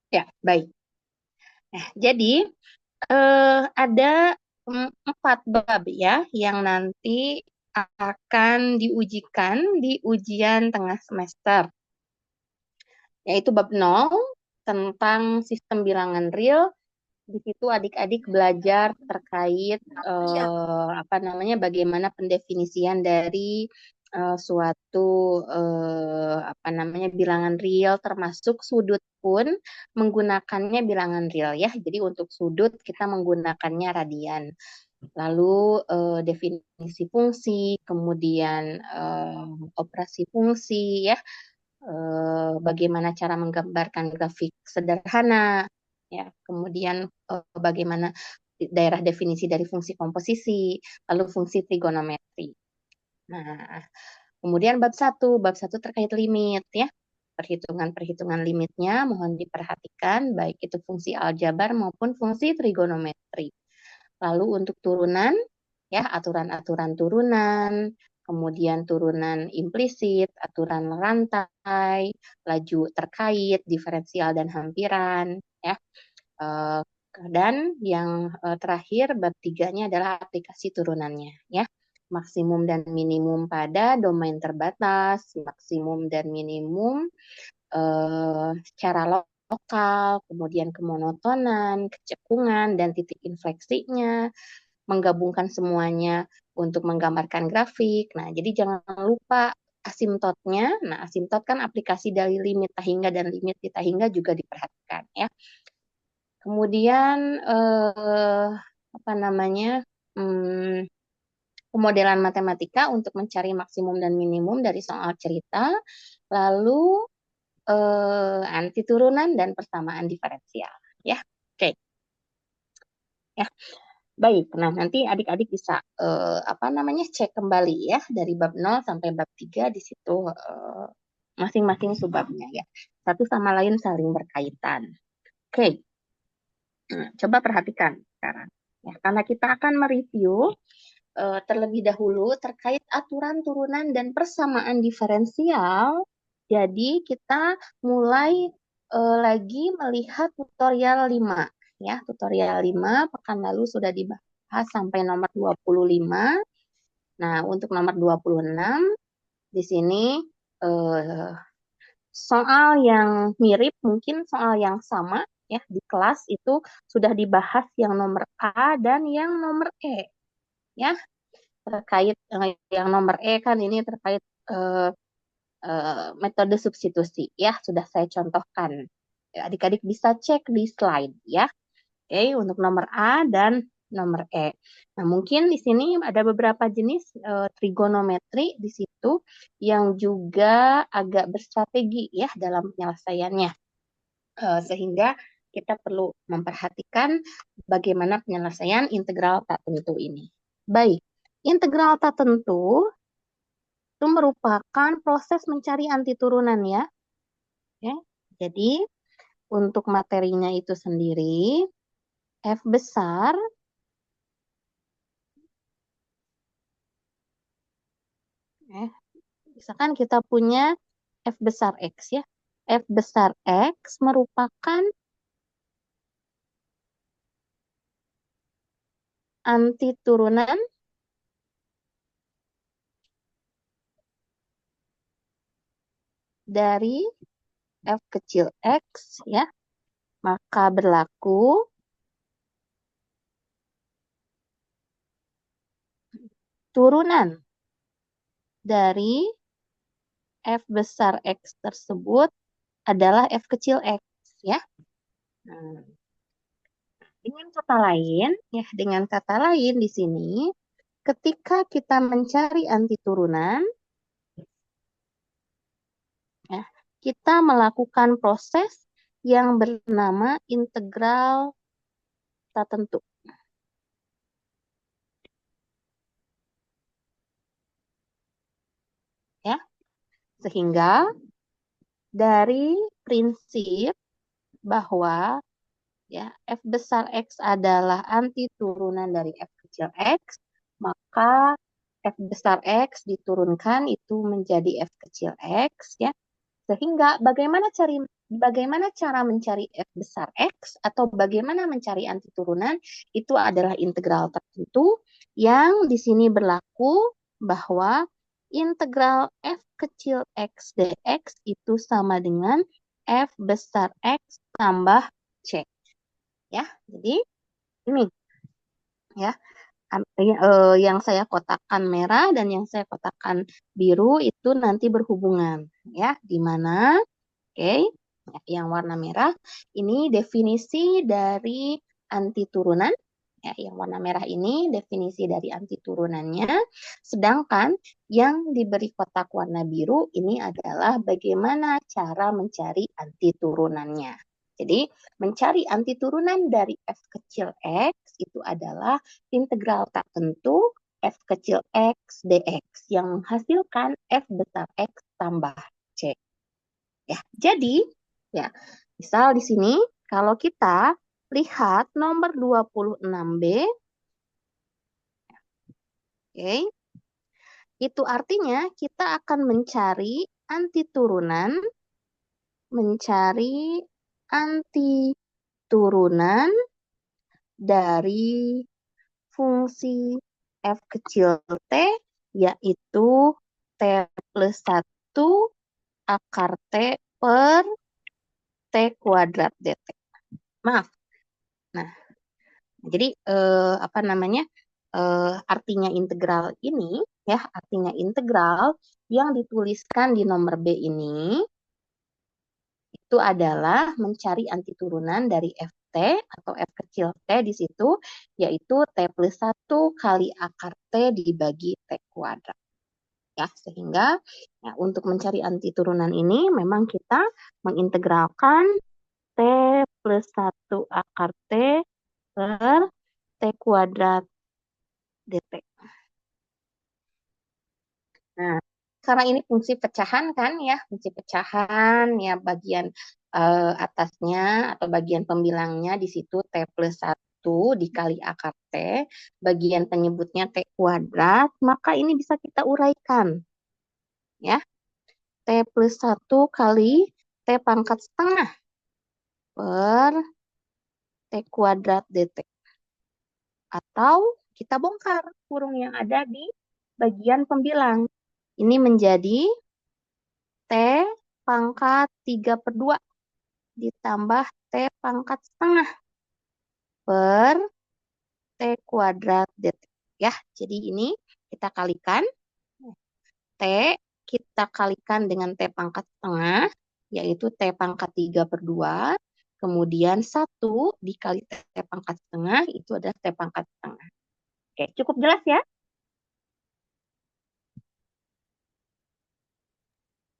Ya, baik. Nah, jadi ada empat bab ya yang nanti akan diujikan di ujian tengah semester, yaitu bab 0 tentang sistem bilangan real. Di situ adik-adik belajar terkait apa namanya bagaimana pendefinisian dari suatu apa namanya bilangan real, termasuk sudut pun menggunakannya bilangan real ya. Jadi untuk sudut kita menggunakannya radian. Lalu definisi fungsi, kemudian operasi fungsi ya, bagaimana cara menggambarkan grafik sederhana, ya, kemudian bagaimana daerah definisi dari fungsi komposisi, lalu fungsi trigonometri. Nah, kemudian bab satu terkait limit ya. Perhitungan-perhitungan limitnya mohon diperhatikan, baik itu fungsi aljabar maupun fungsi trigonometri. Lalu untuk turunan, ya aturan-aturan turunan, kemudian turunan implisit, aturan rantai, laju terkait, diferensial dan hampiran, ya. Eh, Dan yang terakhir bab tiganya adalah aplikasi turunannya, ya. Maksimum dan minimum pada domain terbatas, maksimum dan minimum secara lokal, kemudian kemonotonan, kecekungan, dan titik infleksinya, menggabungkan semuanya untuk menggambarkan grafik. Nah, jadi jangan lupa asimtotnya. Nah, asimtot kan aplikasi dari limit Tahingga dan limit di Tahingga juga diperhatikan ya. Kemudian apa namanya? Hmm, Pemodelan matematika untuk mencari maksimum dan minimum dari soal cerita, lalu anti turunan dan persamaan diferensial ya. Oke. Ya. Baik, nah nanti adik-adik bisa apa namanya cek kembali ya dari bab 0 sampai bab 3 di situ masing-masing subbabnya ya. Satu sama lain saling berkaitan. Oke, coba perhatikan sekarang. Ya, karena kita akan mereview terlebih dahulu terkait aturan turunan dan persamaan diferensial. Jadi kita mulai lagi melihat tutorial 5 ya. Tutorial 5 pekan lalu sudah dibahas sampai nomor 25. Nah, untuk nomor 26 di sini eh, soal yang mirip, mungkin soal yang sama ya di kelas itu sudah dibahas yang nomor A dan yang nomor E ya, terkait yang nomor E kan ini terkait eh, metode substitusi ya, sudah saya contohkan. Adik-adik bisa cek di slide ya. Oke, untuk nomor A dan nomor E. Nah, mungkin di sini ada beberapa jenis trigonometri di situ yang juga agak berstrategi ya dalam penyelesaiannya. Sehingga kita perlu memperhatikan bagaimana penyelesaian integral tak tentu ini. Baik, integral tak tentu itu merupakan proses mencari anti turunan ya. Oke. Jadi untuk materinya itu sendiri, F besar, misalkan kita punya F besar X ya. F besar X merupakan anti turunan dari F kecil X ya. Maka berlaku turunan dari F besar X tersebut adalah F kecil X ya. Nah, dengan kata lain di sini, ketika kita mencari anti turunan, ya, kita melakukan proses yang bernama integral tak tentu. Ya, sehingga dari prinsip bahwa ya F besar X adalah anti turunan dari F kecil X, maka F besar X diturunkan itu menjadi F kecil X ya. Sehingga bagaimana bagaimana cara mencari F besar X atau bagaimana mencari anti turunan itu adalah integral tertentu yang di sini berlaku bahwa integral F kecil X dx itu sama dengan F besar X tambah C. Ya, jadi ini ya yang saya kotakkan merah dan yang saya kotakkan biru itu nanti berhubungan ya, di mana oke, yang warna merah ini definisi dari anti turunan. Ya, yang warna merah ini definisi dari anti turunannya. Sedangkan yang diberi kotak warna biru ini adalah bagaimana cara mencari anti turunannya. Jadi, mencari anti turunan dari F kecil X itu adalah integral tak tentu F kecil X dx yang menghasilkan F besar X tambah C. Ya, jadi ya, misal di sini kalau kita lihat nomor 26B, oke, itu artinya kita akan mencari anti turunan dari fungsi F kecil T, yaitu T plus 1 akar T per T kuadrat dt. Maaf. Nah, jadi apa namanya? Artinya integral ini ya, artinya integral yang dituliskan di nomor B ini itu adalah mencari anti turunan dari Ft atau F kecil T di situ, yaitu T plus 1 kali akar T dibagi T kuadrat. Ya, sehingga ya, untuk mencari anti turunan ini memang kita mengintegralkan T plus 1 akar T per T kuadrat dt. Nah, karena ini fungsi pecahan kan ya, fungsi pecahan ya bagian atasnya atau bagian pembilangnya di situ T plus 1 dikali akar T, bagian penyebutnya T kuadrat, maka ini bisa kita uraikan. Ya, T plus 1 kali T pangkat setengah per T kuadrat dt. Atau kita bongkar kurung yang ada di bagian pembilang. Ini menjadi T pangkat 3/2 ditambah T pangkat setengah per T kuadrat dt. Ya, jadi ini kita kalikan. T kita kalikan dengan T pangkat setengah, yaitu T pangkat 3/2. Kemudian 1 dikali T pangkat setengah, itu adalah T pangkat setengah. Oke, cukup jelas ya?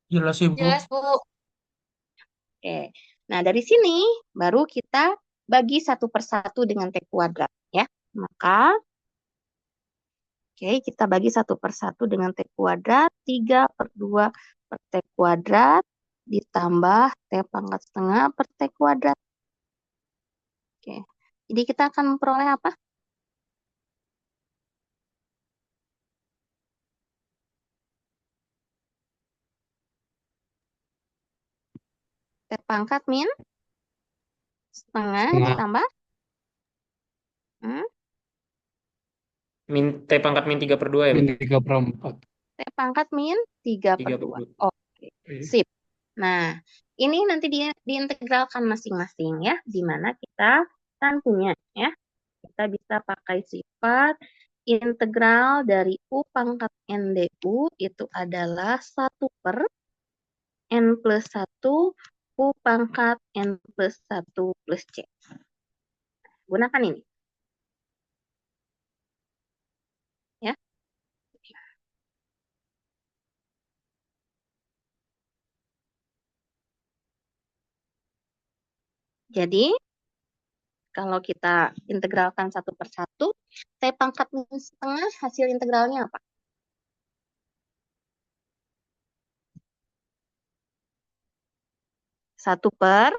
Jelas Ibu. Jelas, Bu. Oke. Nah, dari sini baru kita bagi satu per satu dengan T kuadrat. Ya. Maka, oke, kita bagi satu per satu dengan T kuadrat. 3/2 per T kuadrat ditambah T pangkat setengah per T kuadrat. Oke. Jadi kita akan memperoleh apa? T pangkat min setengah Setengah. ditambah hmm, T pangkat min 3/2 ya, Bu? Min 3/4. T pangkat min 3/2. 3/2. Oke, sip. Nah, ini nanti diintegralkan masing-masing ya, di mana kita kan punya ya. Kita bisa pakai sifat integral dari U pangkat NDU itu adalah 1 per N plus 1 U pangkat N plus 1 plus C. Gunakan ini. Ya. Jadi, kalau kita integralkan satu per satu, T pangkat minus setengah hasil integralnya apa? Satu per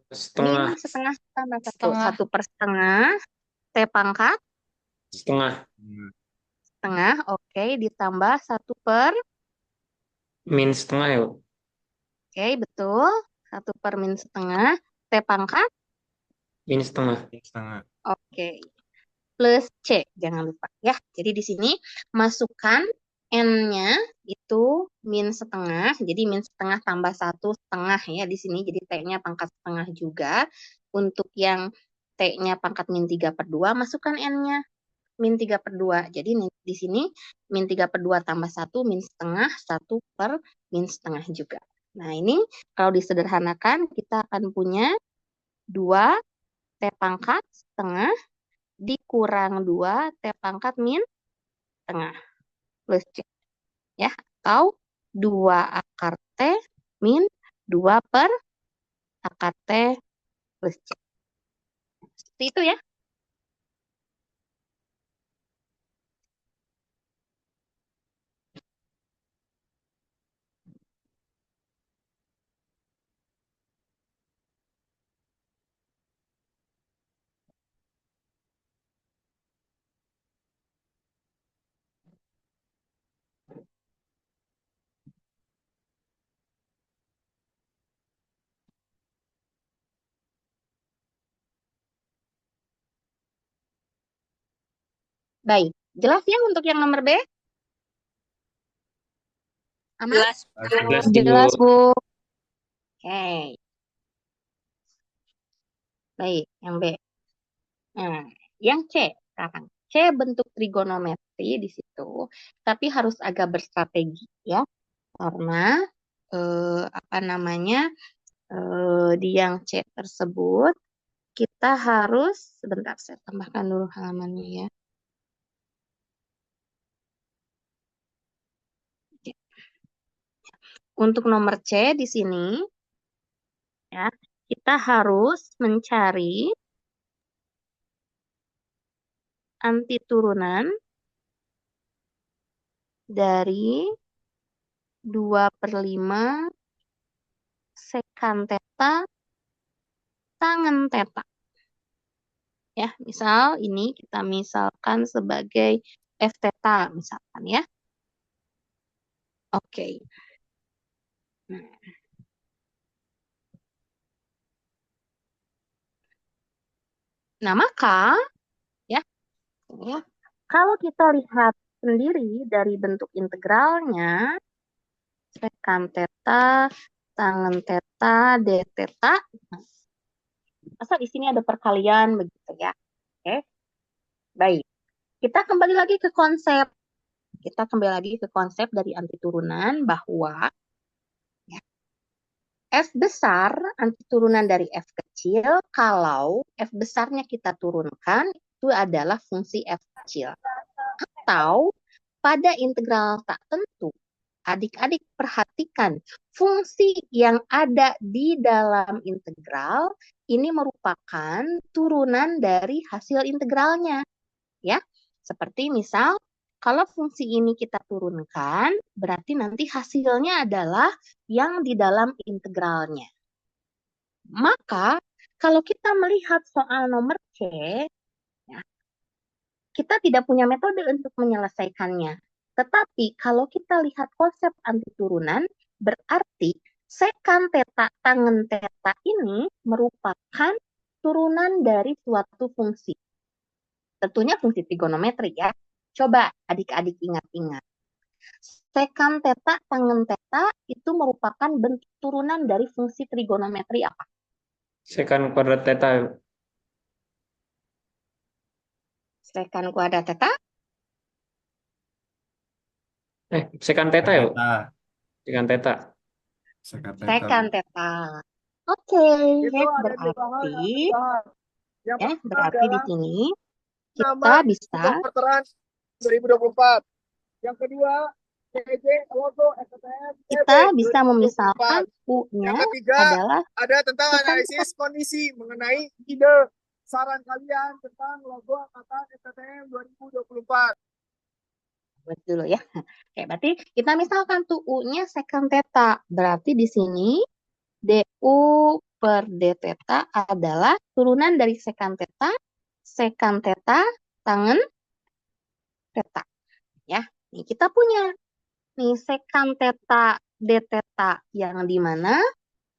Setengah. min setengah tambah satu. Setengah. 1 per setengah, T pangkat Setengah. setengah, oke, ditambah 1 per Min setengah ya, Bu? Oke, betul. 1/min setengah. T pangkat. Min setengah. Setengah. Oke. Plus C, jangan lupa ya. Jadi di sini masukkan N-nya itu min setengah. Jadi min setengah tambah 1/2 ya di sini. Jadi T-nya pangkat setengah juga. Untuk yang T-nya pangkat min 3/2, masukkan N-nya min 3/2. Jadi di sini min 3/2 tambah 1, min setengah, 1/min setengah juga. Nah ini kalau disederhanakan kita akan punya 2 T pangkat setengah dikurang 2 T pangkat min setengah plus C. Ya, atau 2 akar T min 2 per akar T plus C. Seperti itu ya. Baik, jelas ya untuk yang nomor B? Aman? Jelas. Jelas, Jelas, Bu. Bu. Oke. Baik, yang B. Nah, yang C sekarang. C bentuk trigonometri di situ, tapi harus agak berstrategi ya. Karena apa namanya? Di yang C tersebut kita harus, sebentar saya tambahkan dulu halamannya ya. Untuk nomor C di sini ya, kita harus mencari antiturunan dari 2/5 sekan theta tangen theta. Ya, misal ini kita misalkan sebagai f theta misalkan ya. Oke. Nah, maka ya, kalau kita lihat sendiri dari bentuk integralnya, sekan theta, tangen theta, d theta, masa di sini ada perkalian begitu ya. Oke. Baik. Kita kembali lagi ke konsep. Kita kembali lagi ke konsep dari antiturunan bahwa ya, F besar antiturunan dari F kecil kalau F besarnya kita turunkan itu adalah fungsi F kecil. Atau pada integral tak tentu, adik-adik perhatikan fungsi yang ada di dalam integral ini merupakan turunan dari hasil integralnya. Ya, seperti misal kalau fungsi ini kita turunkan, berarti nanti hasilnya adalah yang di dalam integralnya. Maka, kalau kita melihat soal nomor C, ya, kita tidak punya metode untuk menyelesaikannya. Tetapi, kalau kita lihat konsep antiturunan, berarti sekan theta tangen theta ini merupakan turunan dari suatu fungsi. Tentunya fungsi trigonometri ya. Coba adik-adik ingat-ingat. Sekan theta tangen theta itu merupakan bentuk turunan dari fungsi trigonometri apa? Sekan kuadrat theta. Sekan kuadrat theta? Sekan theta ya, Bu? Theta. Sekan theta. Sekan theta. Sekan theta. Oke, berarti berarti di sini kita bisa 2024. Yang kedua, PJ logo STM. kita bisa memisalkan U-nya Yang ketiga, adalah ada tentang sekan analisis kondisi mengenai ide saran kalian tentang logo angkatan STM 2024. buat dulu ya. Oke, berarti kita misalkan tuh U-nya sekan theta. Berarti di sini DU per D theta adalah turunan dari sekan theta, tangen theta. Ya, nih kita punya nih sekan theta d theta yang dimana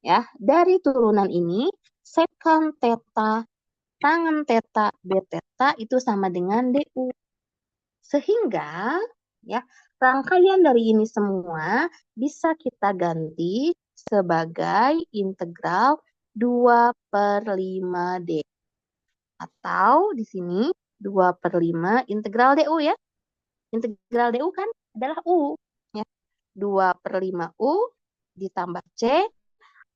ya dari turunan ini sekant theta tangen theta d theta itu sama dengan du. Sehingga ya rangkaian dari ini semua bisa kita ganti sebagai integral 2/5D. Atau di sini 2/5 integral du ya. Integral du kan adalah U. Ya. 2/5 U ditambah C.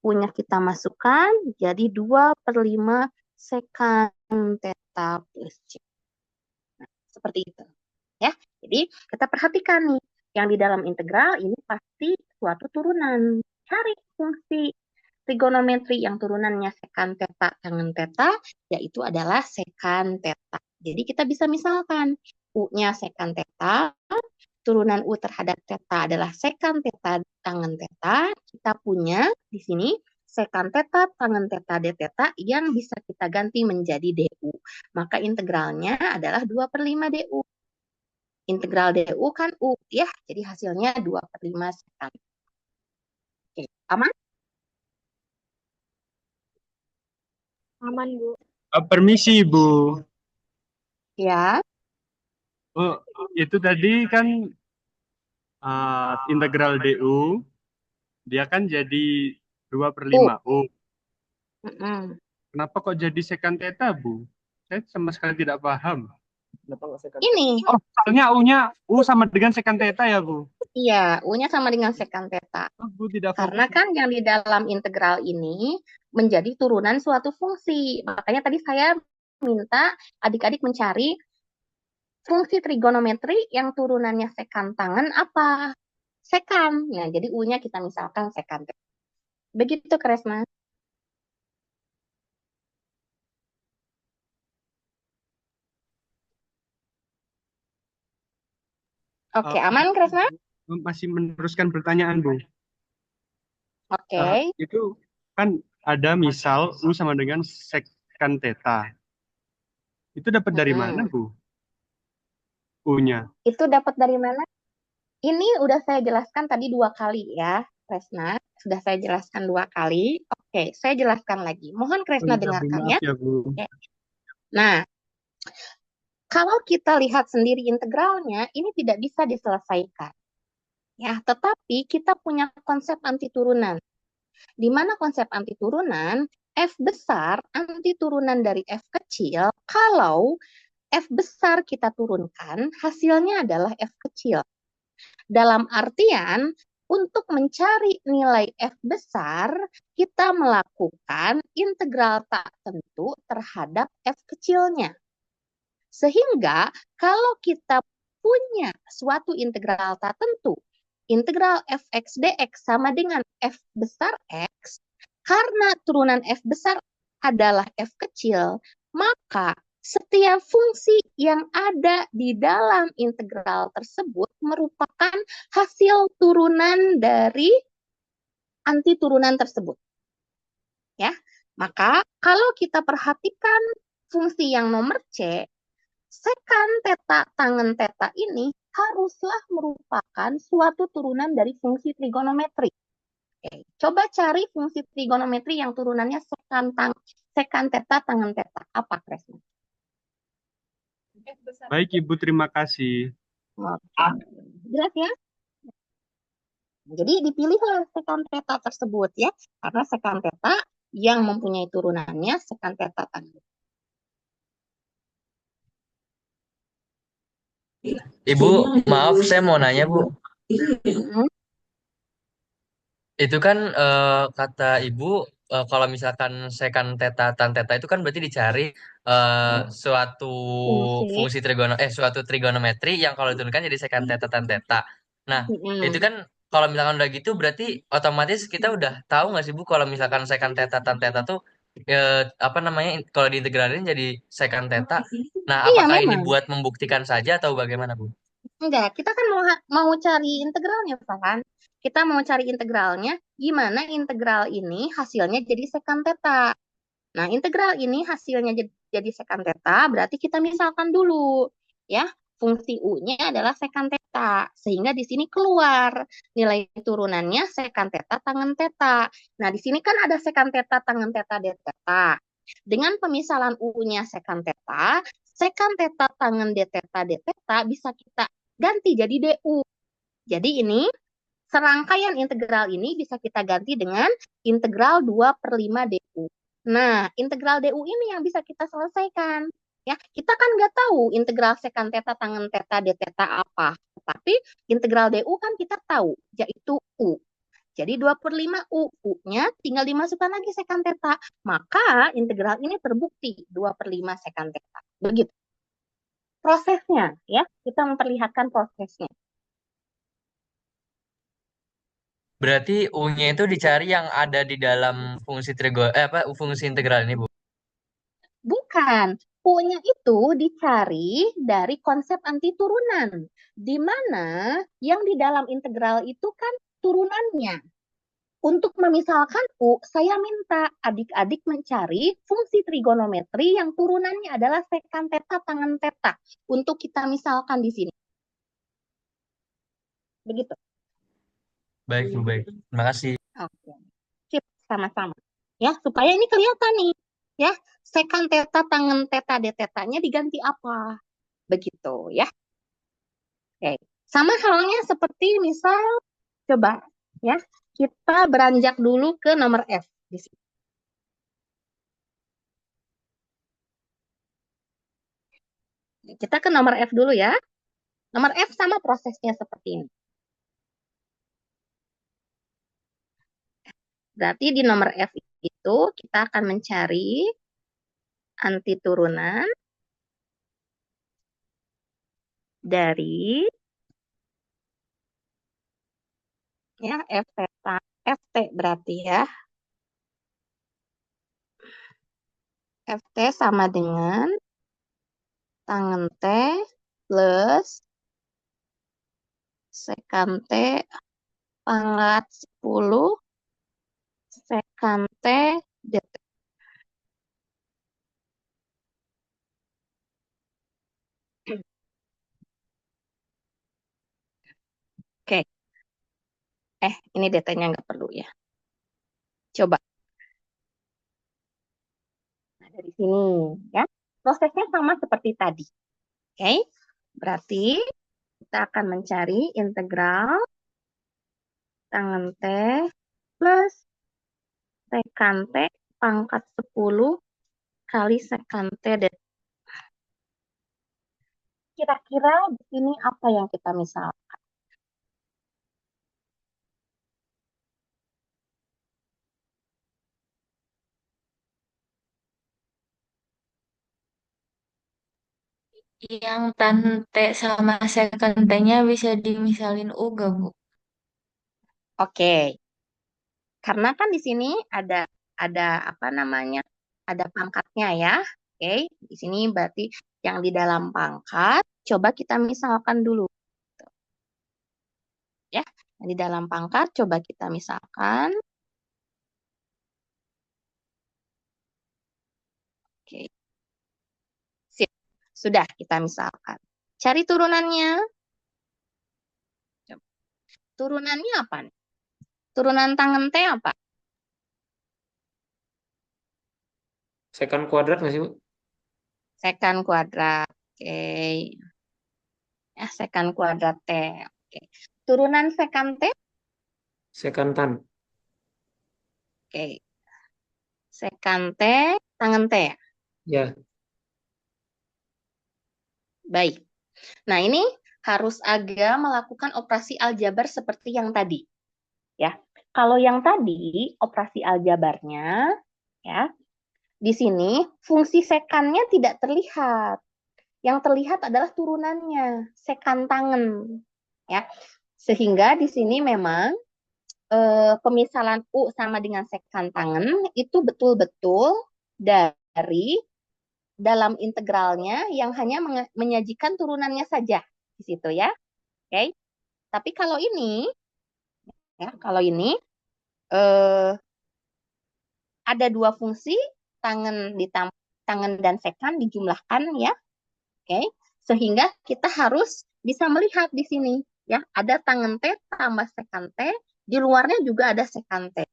U-nya kita masukkan jadi 2/5 sekant theta plus C. Nah, seperti itu. Ya, jadi kita perhatikan nih, yang di dalam integral ini pasti suatu turunan. Cari fungsi trigonometri yang turunannya sekant theta tangen theta, yaitu adalah sekant theta. Jadi kita bisa misalkan U-nya sekant theta, turunan U terhadap theta adalah sekant theta tangen theta. Kita punya di sini sekant theta tangen theta d theta yang bisa kita ganti menjadi du. Maka integralnya adalah 2/5 du. Integral du kan U ya, jadi hasilnya 2/5 sekant. Oke, aman? Aman, Bu. Permisi, Bu. Ya. Oh, itu tadi kan integral DU, dia kan jadi 2/5 U. Mm-mm. Kenapa kok jadi sekant theta, Bu? Saya sama sekali tidak paham. Ini, Oh, soalnya U-nya U sama dengan sekant theta ya, Bu? iya, U-nya sama dengan sekant theta. Oh, Bu tidak Karena fokus. kan yang di dalam integral ini menjadi turunan suatu fungsi. Makanya tadi saya minta adik-adik mencari fungsi trigonometri yang turunannya sekant tangen apa? Sekant. Nah, jadi U-nya kita misalkan sekant theta. Begitu, Kresna. Oke, aman, Kresna? Masih meneruskan pertanyaan, Bu. Oke. Itu kan ada misal U sama dengan sekant theta. Itu dapat dari mana, Bu? U-nya. Itu dapat dari mana? Ini udah saya jelaskan tadi 2 kali ya, Kresna. Sudah saya jelaskan 2 kali. Oke, saya jelaskan lagi. Mohon Kresna Oh, iya, Bu. dengarkan Maaf ya. ya, Bu. Oke. Nah, kalau kita lihat sendiri integralnya, ini tidak bisa diselesaikan. Ya, tetapi kita punya konsep anti turunan. Di mana konsep anti turunan, F besar anti turunan dari F kecil, kalau F besar kita turunkan, hasilnya adalah F kecil. Dalam artian, untuk mencari nilai F besar, kita melakukan integral tak tentu terhadap F kecilnya. Sehingga kalau kita punya suatu integral tak tentu, integral fx dx sama dengan F besar X, karena turunan F besar adalah F kecil, maka setiap fungsi yang ada di dalam integral tersebut merupakan hasil turunan dari anti turunan tersebut. Ya, maka kalau kita perhatikan fungsi yang nomor C, sekant theta tangen theta ini haruslah merupakan suatu turunan dari fungsi trigonometri. Oke, coba cari fungsi trigonometri yang turunannya sekant theta tangen theta. Apa, Kresna? Baik, Ibu. Terima kasih. Oke. Jelas ya? Jadi dipilihlah sekant theta tersebut ya, karena sekant theta yang mempunyai turunannya sekant theta tangen. Ibu, maaf saya mau nanya, Bu. Hmm. Itu kan kata Ibu kalau misalkan sekant theta tan theta itu kan berarti dicari suatu Fungsi. suatu trigonometri yang kalau diturunkan jadi sekant theta tan theta. Nah, itu Hmm. kan kalau misalkan udah gitu berarti otomatis kita udah tahu nggak sih, Bu, kalau misalkan sekant theta tan theta tuh apa namanya kalau diintegralin jadi sekant theta. Nah, Iya, apakah ini memang. buat membuktikan saja atau bagaimana, Bu? Enggak, kita kan mau cari integralnya, kan? Kita mau cari integralnya, gimana integral ini hasilnya jadi sekant theta. Nah, integral ini hasilnya jadi sekant theta, berarti kita misalkan dulu, ya, fungsi U-nya adalah sekant theta. teta. Sehingga di sini keluar nilai turunannya sekan teta tangen teta. Nah, di sini kan ada sekan teta tangen teta d teta. Dengan pemisalan U-nya sekan teta tangen d teta bisa kita ganti jadi DU. Jadi ini serangkaian integral ini bisa kita ganti dengan integral 2/5 DU. Nah, integral DU ini yang bisa kita selesaikan. Ya, kita kan nggak tahu integral sekan teta tangen teta d teta apa. Tapi integral DU kan kita tahu, yaitu U. Jadi 2/5 U. U-nya tinggal dimasukkan lagi sekan teta. Maka integral ini terbukti 2/5 sekan teta. Begitu. Prosesnya, ya. Kita memperlihatkan prosesnya. Berarti U-nya itu dicari yang ada di dalam fungsi integral ini, Bu. Bukan. U-nya itu dicari dari konsep anti turunan. Di mana yang di dalam integral itu kan turunannya. Untuk memisalkan U, saya minta adik-adik mencari fungsi trigonometri yang turunannya adalah sekan teta tangen teta. Untuk kita misalkan di sini. Begitu. Baik, Bu, baik. Terima kasih. Oke. Sip, sama-sama. Ya, supaya ini kelihatan nih. Ya, sekan teta tangen teta d tetanya diganti apa? Begitu ya. Oke. Sama halnya seperti misal coba ya, kita beranjak dulu ke nomor F di sini. Kita ke nomor F dulu ya. Nomor F sama prosesnya seperti ini. Berarti di nomor F itu kita akan mencari anti turunan dari ya F theta, Ft berarti ya. Ft sama dengan tangen T plus sekan T pangkat 10 sekan T dt. Oke. Ini dt-nya nggak perlu ya. Coba. Nah, dari sini ya. Prosesnya sama seperti tadi. Oke. Berarti kita akan mencari integral tangen T plus sekan T pangkat 10 kali sekan T dt. Kira-kira di sini apa yang kita misalkan? Yang tan T sama second T-nya bisa dimisalin U gak, Bu? Oke. Karena kan di sini ada apa namanya? Ada pangkatnya ya. Oke, di sini berarti yang di dalam pangkat coba kita misalkan dulu ya. Yang di dalam pangkat coba kita misalkan. Oke. Sip. Sudah kita misalkan. Cari turunannya. Coba. Turunannya apa nih? Turunan tangen T apa? Sekan kuadrat nggak sih, Bu? Sekan kuadrat. Oke. Ya, sekan kuadrat T. Oke. Turunan sekan T. Sekan tan. Oke. Sekan T, tangen T. Ya, Baik. Nah, ini harus agak melakukan operasi aljabar seperti yang tadi. Ya. Kalau yang tadi operasi aljabarnya ya, di sini fungsi sekannya tidak terlihat. Yang terlihat adalah turunannya, sekan tangen. Ya. Sehingga di sini memang pemisalan U sama dengan sekan tangen itu betul-betul dari dalam integralnya yang hanya menyajikan turunannya saja di situ ya. Oke. Tapi kalau ini ya, kalau ini ada dua fungsi tangen dan sekan dijumlahkan ya. Oke. Sehingga kita harus bisa melihat di sini ya, ada tangen T tambah sekan T, di luarnya juga ada sekan T.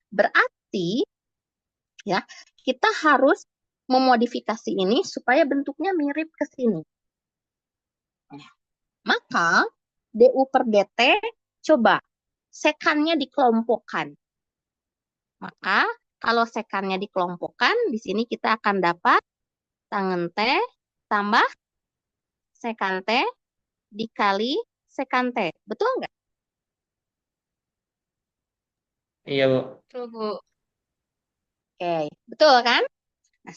Berarti ya, kita harus memodifikasi ini supaya bentuknya mirip ke sini. Maka DU per DT coba sekannya dikelompokkan. Maka kalau sekannya dikelompokkan, di sini kita akan dapat tangen T tambah sekan T dikali sekan T. Betul nggak? Iya, Bu. Betul, Bu. Oke, betul kan? Nah,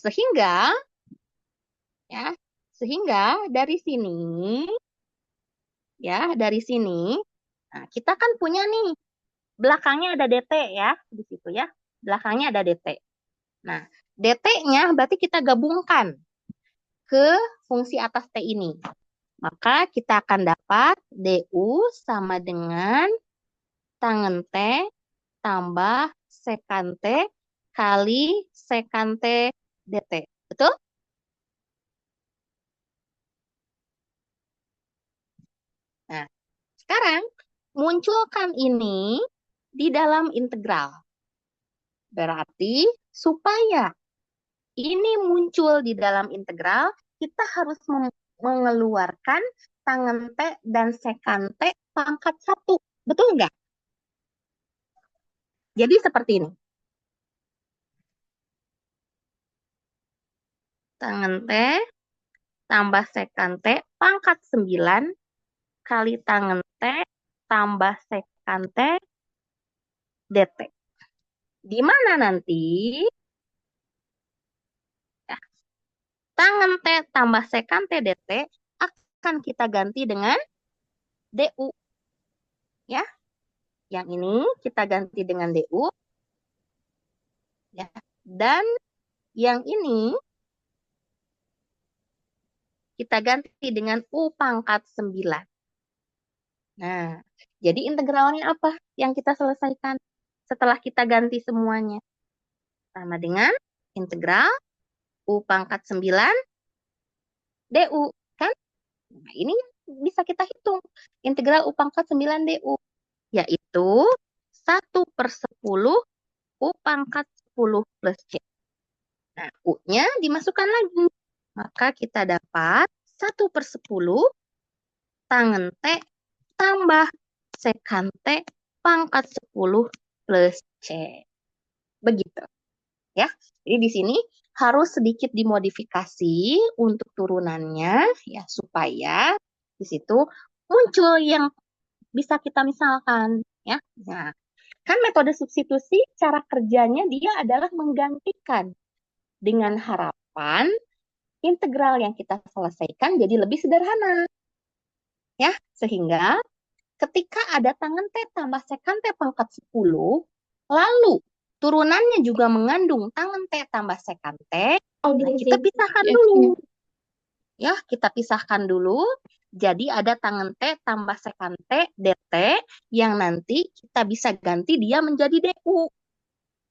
sehingga dari sini nah, kita kan punya nih belakangnya ada DT ya di situ ya. Belakangnya ada DT. Nah, DT-nya berarti kita gabungkan ke fungsi atas T ini. Maka kita akan dapat DU sama dengan tangen T tambah sekan T kali sekan T DT. Betul? Nah, sekarang munculkan ini di dalam integral. Berarti supaya ini muncul di dalam integral, kita harus mengeluarkan tangen T dan sekan T pangkat 1. Betul nggak? Jadi seperti ini. Tangen T tambah sekan T pangkat 9 kali tangen T tambah sekan T DT. Di mana nanti ya, tangen T tambah sekan T DT akan kita ganti dengan DU. Ya, yang ini kita ganti dengan DU. Ya, dan yang ini kita ganti dengan U pangkat 9. Nah, jadi integralnya apa yang kita selesaikan setelah kita ganti semuanya? Sama dengan integral U pangkat 9 DU, kan? Nah, ini bisa kita hitung. Integral U pangkat 9 DU, yaitu 1/10 U pangkat 10 plus C. Nah, U-nya dimasukkan lagi. Maka kita dapat 1/10 tangen T tambah sekan T pangkat 10 plus C. Begitu. Ya. Jadi di sini harus sedikit dimodifikasi untuk turunannya ya supaya di situ muncul yang bisa kita misalkan ya. Nah, kan metode substitusi cara kerjanya dia adalah menggantikan dengan harapan integral yang kita selesaikan jadi lebih sederhana. Ya, sehingga ketika ada tangen T tambah sekan T pangkat 10, lalu turunannya juga mengandung tangen T tambah sekan T, nah kita pisahkan dulu. Ya, kita pisahkan dulu. Jadi ada tangen T tambah sekan T DT yang nanti kita bisa ganti dia menjadi DU.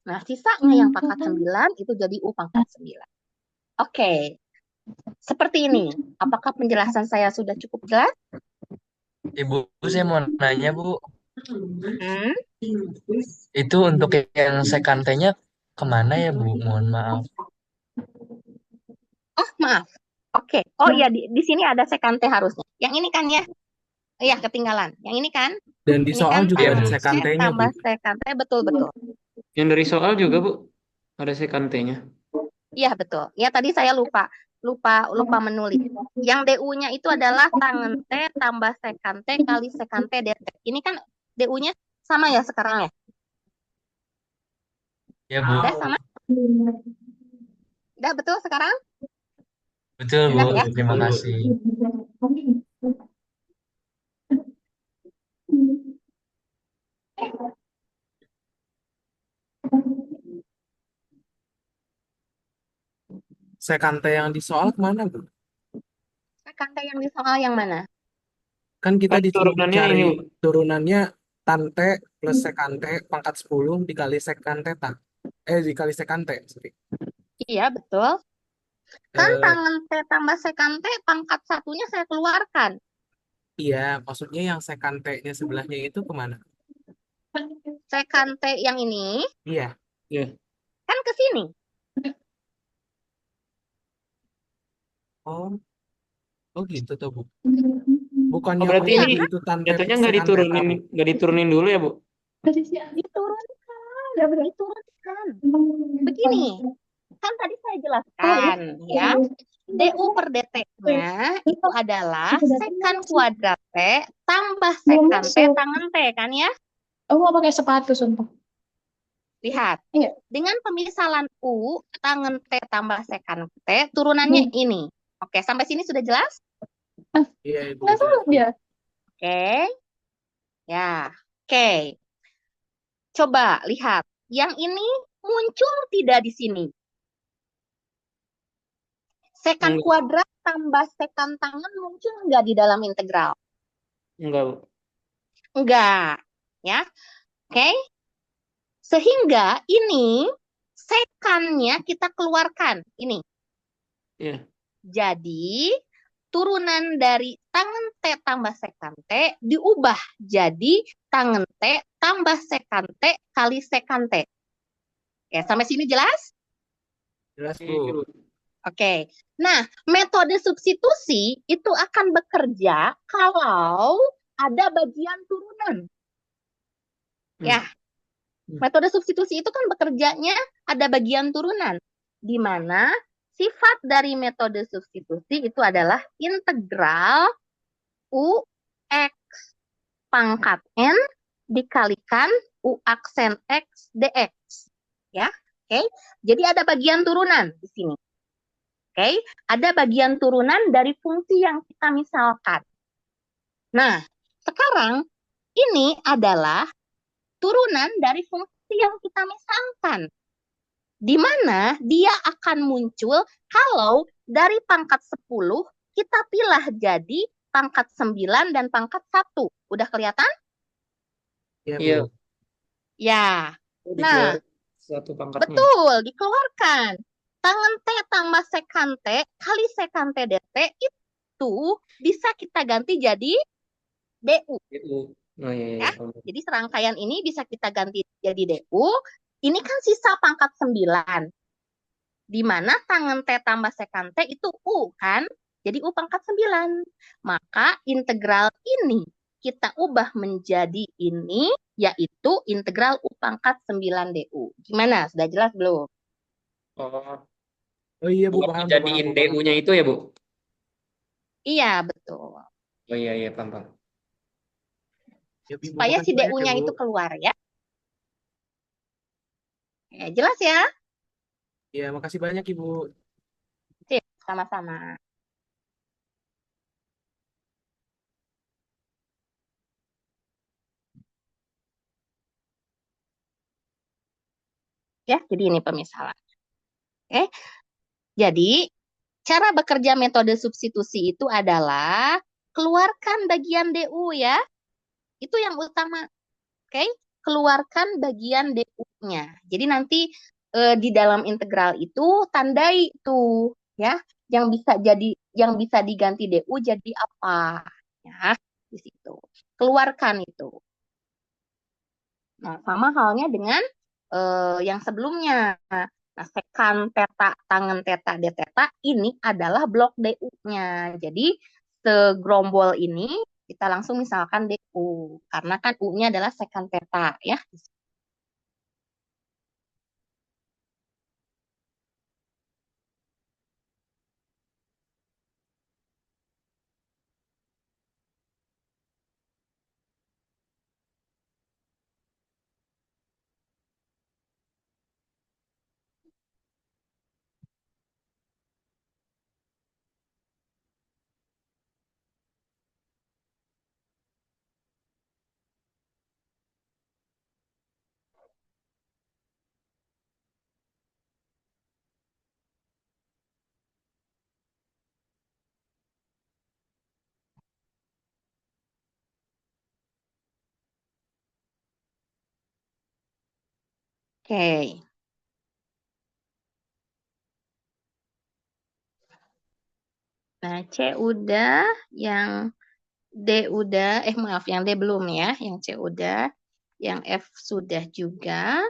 Nah, sisanya yang pangkat 9 itu jadi U pangkat 9. Oke. Seperti ini. Apakah penjelasan saya sudah cukup jelas? Ibu, saya mau nanya, Bu. Hmm? Itu untuk yang sekantenya kemana ya, Bu? Mohon maaf. Oh, maaf. Oke. Oh iya, di sini ada sekante harusnya. Yang ini kan ya? Iya, ketinggalan. Yang ini kan? Dan di Ini soal kan juga Iya, ada Bu. tangen T sekantenya, Bu. tambah sekante, betul-betul. Yang dari soal juga, Bu, ada sekantenya. Iya, betul. Ya, tadi saya lupa menulis. Yang DU-nya itu adalah tangen T tambah sekante kali sekante DT. Ini kan DU-nya sama ya sekarang ya? Ya, Bu. Udah sama? Udah betul sekarang? Betul, Bu. Udah ya? Terima kasih. Sekante yang di soal kemana, Bu? Sekante yang di soal yang mana? Kan kita Kan disuruh turunannya cari ini, Bu. turunannya tante plus sekante pangkat 10 dikali sekante dikali sekante. Sorry. Iya, betul. Kan Eh, tangen T tambah sekante pangkat 1-nya saya keluarkan. Iya, maksudnya yang sekante-nya sebelahnya itu kemana? Sekante yang ini Iya. Ya. kan ke sini. Oh, oh gitu tuh, Bu. Oh, Bukannya berarti U Iya ini kan? itu tante jatuhnya plus sekanteta, Bu. nggak diturunin dulu ya, Bu? Diturunkan, diturunkan. Begini, kan tadi saya jelaskan ya. DU per DT-nya itu adalah sekan kuadrat T tambah sekan T tangan T kan ya. Lihat, dengan pemisalan U tangan T tambah sekan T, turunannya ini. Oke, sampai sini sudah jelas? Iya, Ibu, jelas, Bu. Oke, ya. Oke, coba lihat. Yang ini muncul tidak di sini. Sekan Enggak, kuadrat tambah sekan tangan muncul nggak di dalam integral? enggak, Bu. Enggak. Ya, oke. Sehingga ini sekannya kita keluarkan. Ini. Iya. Jadi, turunan dari tangan T tambah sekan T diubah jadi tangan T tambah sekan T kali sekan T. Oke, sampai sini jelas? Jelas, Iya, Bu. Bu. Oke. Nah, metode substitusi itu akan bekerja kalau ada bagian turunan. Ya, Hmm. metode substitusi itu kan bekerjanya ada bagian turunan, di mana sifat dari metode substitusi itu adalah integral U X pangkat N dikalikan U aksen X dx. Ya, oke. Jadi ada bagian turunan di sini. Oke, ada bagian turunan dari fungsi yang kita misalkan. Nah, sekarang ini adalah turunan dari fungsi yang kita misalkan. Di mana dia akan muncul kalau dari pangkat 10 kita pilih jadi pangkat 9 dan pangkat 1. Udah kelihatan? Iya, Iya, Bu. Ya. Bu, Nah, dikeluarin satu pangkatnya. betul, dikeluarkan. Tangan T tambah sekan T kali sekan T dt itu bisa kita ganti jadi DU. Itu. Oh iya, iya, Ya. paham. Jadi serangkaian ini bisa kita ganti jadi DU. Ini kan sisa pangkat 9. Di mana tangan T tambah sekan T itu U kan? Jadi U pangkat 9. Maka integral ini kita ubah menjadi ini, yaitu integral U pangkat 9 DU. Gimana? Sudah jelas belum? Oh, Oh iya, Bu, buat paham, Bu, paham, dijadiin Bu, paham. DU-nya itu ya, Bu? Iya, betul. Oh iya, iya, paham, paham. Ya, Ibu, Supaya si makasih banyak ya, DU-nya Bu. itu keluar ya. Jelas ya? Ya, makasih banyak, Ibu. Sip, sama-sama. Ya, jadi ini pemisalan. Oke. Jadi, cara bekerja metode substitusi itu adalah keluarkan bagian DU ya. Itu yang utama. Oke, keluarkan bagian DU-nya. Jadi nanti di dalam integral itu tandai itu ya, yang bisa diganti DU jadi apa ya di situ. Keluarkan itu. Nah, sama halnya dengan yang sebelumnya. Nah, sekan teta tangan teta d teta ini adalah blok DU-nya. Jadi segerombol ini kita langsung misalkan DU karena kan U-nya adalah sekan teta ya. Oke. Nah, C udah, yang D udah, maaf, yang D belum ya, yang C udah, yang F sudah juga.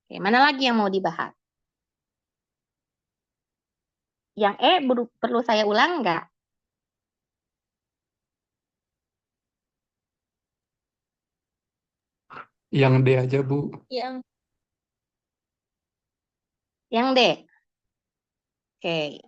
Oke, mana lagi yang mau dibahas? Yang E perlu saya ulang nggak? Yang D aja, Bu. Yang Yang D. Oke,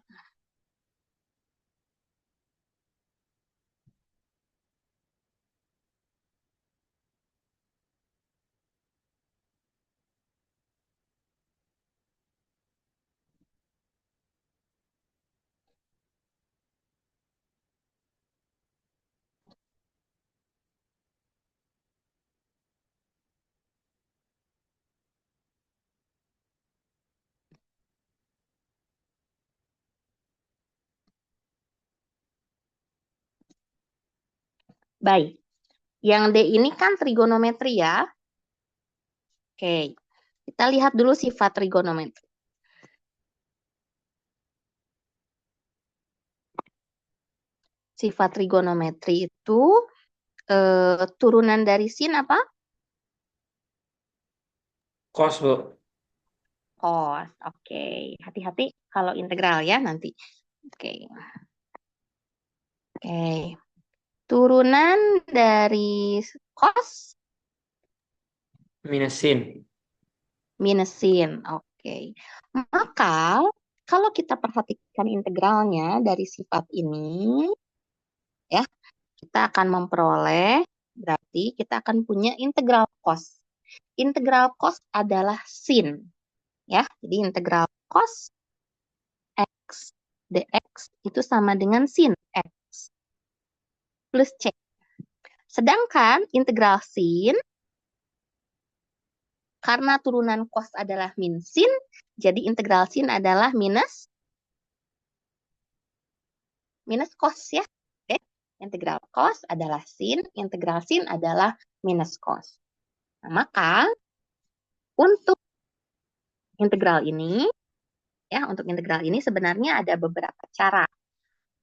baik. Yang D ini kan trigonometri ya. Oke, kita lihat dulu sifat trigonometri. Sifat trigonometri itu turunan dari sin apa? Kos, Bu. Cos. Oke, hati-hati kalau integral ya nanti. Oke, oke. Turunan dari cos Minus sin. minus sin. Oke. Maka kalau kita perhatikan integralnya dari sifat ini, ya, kita akan memperoleh, berarti kita akan punya integral cos. Integral cos adalah sin, ya. Jadi integral cos x dx itu sama dengan sin x plus c. Sedangkan integral sin, karena turunan cos adalah min sin, jadi integral sin adalah minus cos ya. Oke. Integral cos adalah sin, integral sin adalah minus cos. Nah, maka untuk integral ini, ya, untuk integral ini sebenarnya ada beberapa cara.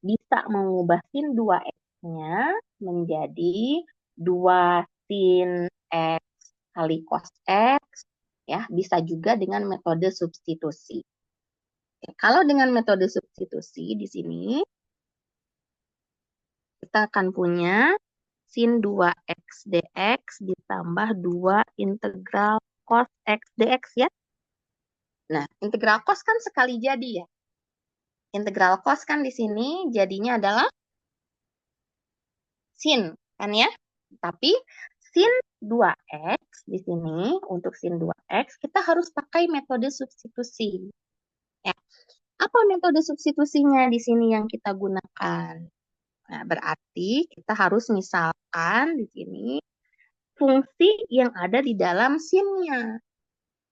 Bisa mengubah sin 2x-nya menjadi 2 sin x kali cos x, ya, bisa juga dengan metode substitusi. Oke, kalau dengan metode substitusi di sini kita akan punya sin 2x dx ditambah 2 integral cos x dx ya. Nah, integral cos kan sekali jadi ya. Integral cos kan di sini jadinya adalah sin kan ya. Tapi sin 2x di sini untuk sin 2x kita harus pakai metode substitusi. Ya. Apa metode substitusinya di sini yang kita gunakan? Nah, berarti kita harus misalkan di sini fungsi yang ada di dalam sinnya.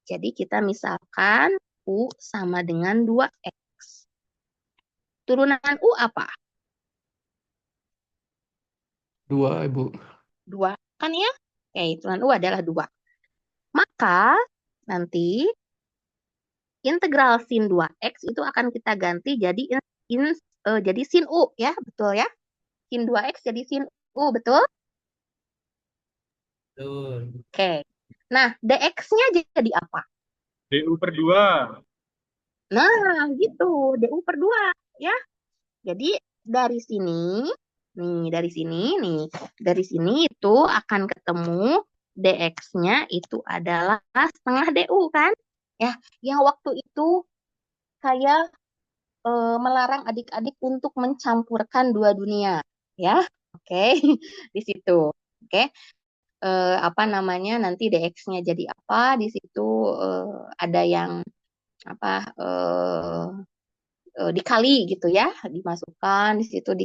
Jadi kita misalkan U sama dengan 2x. Turunan U apa? 2, Ibu. 2 kan ya? Oke, turunan U adalah 2. Maka nanti integral sin 2x itu akan kita ganti jadi jadi sin U ya, betul ya? Sin 2x jadi sin U, betul? Betul. Oke. Nah, dx-nya jadi apa? DU per 2. Nah, gitu, du per 2 ya. Jadi dari sini, dari sini itu akan ketemu dx-nya itu adalah setengah du kan? Ya, yang waktu itu saya melarang adik-adik untuk mencampurkan dua dunia, ya. Oke, di situ. Oke. Apa namanya? Nanti dx-nya jadi apa? Di situ ada yang apa dikali gitu ya, dimasukkan di situ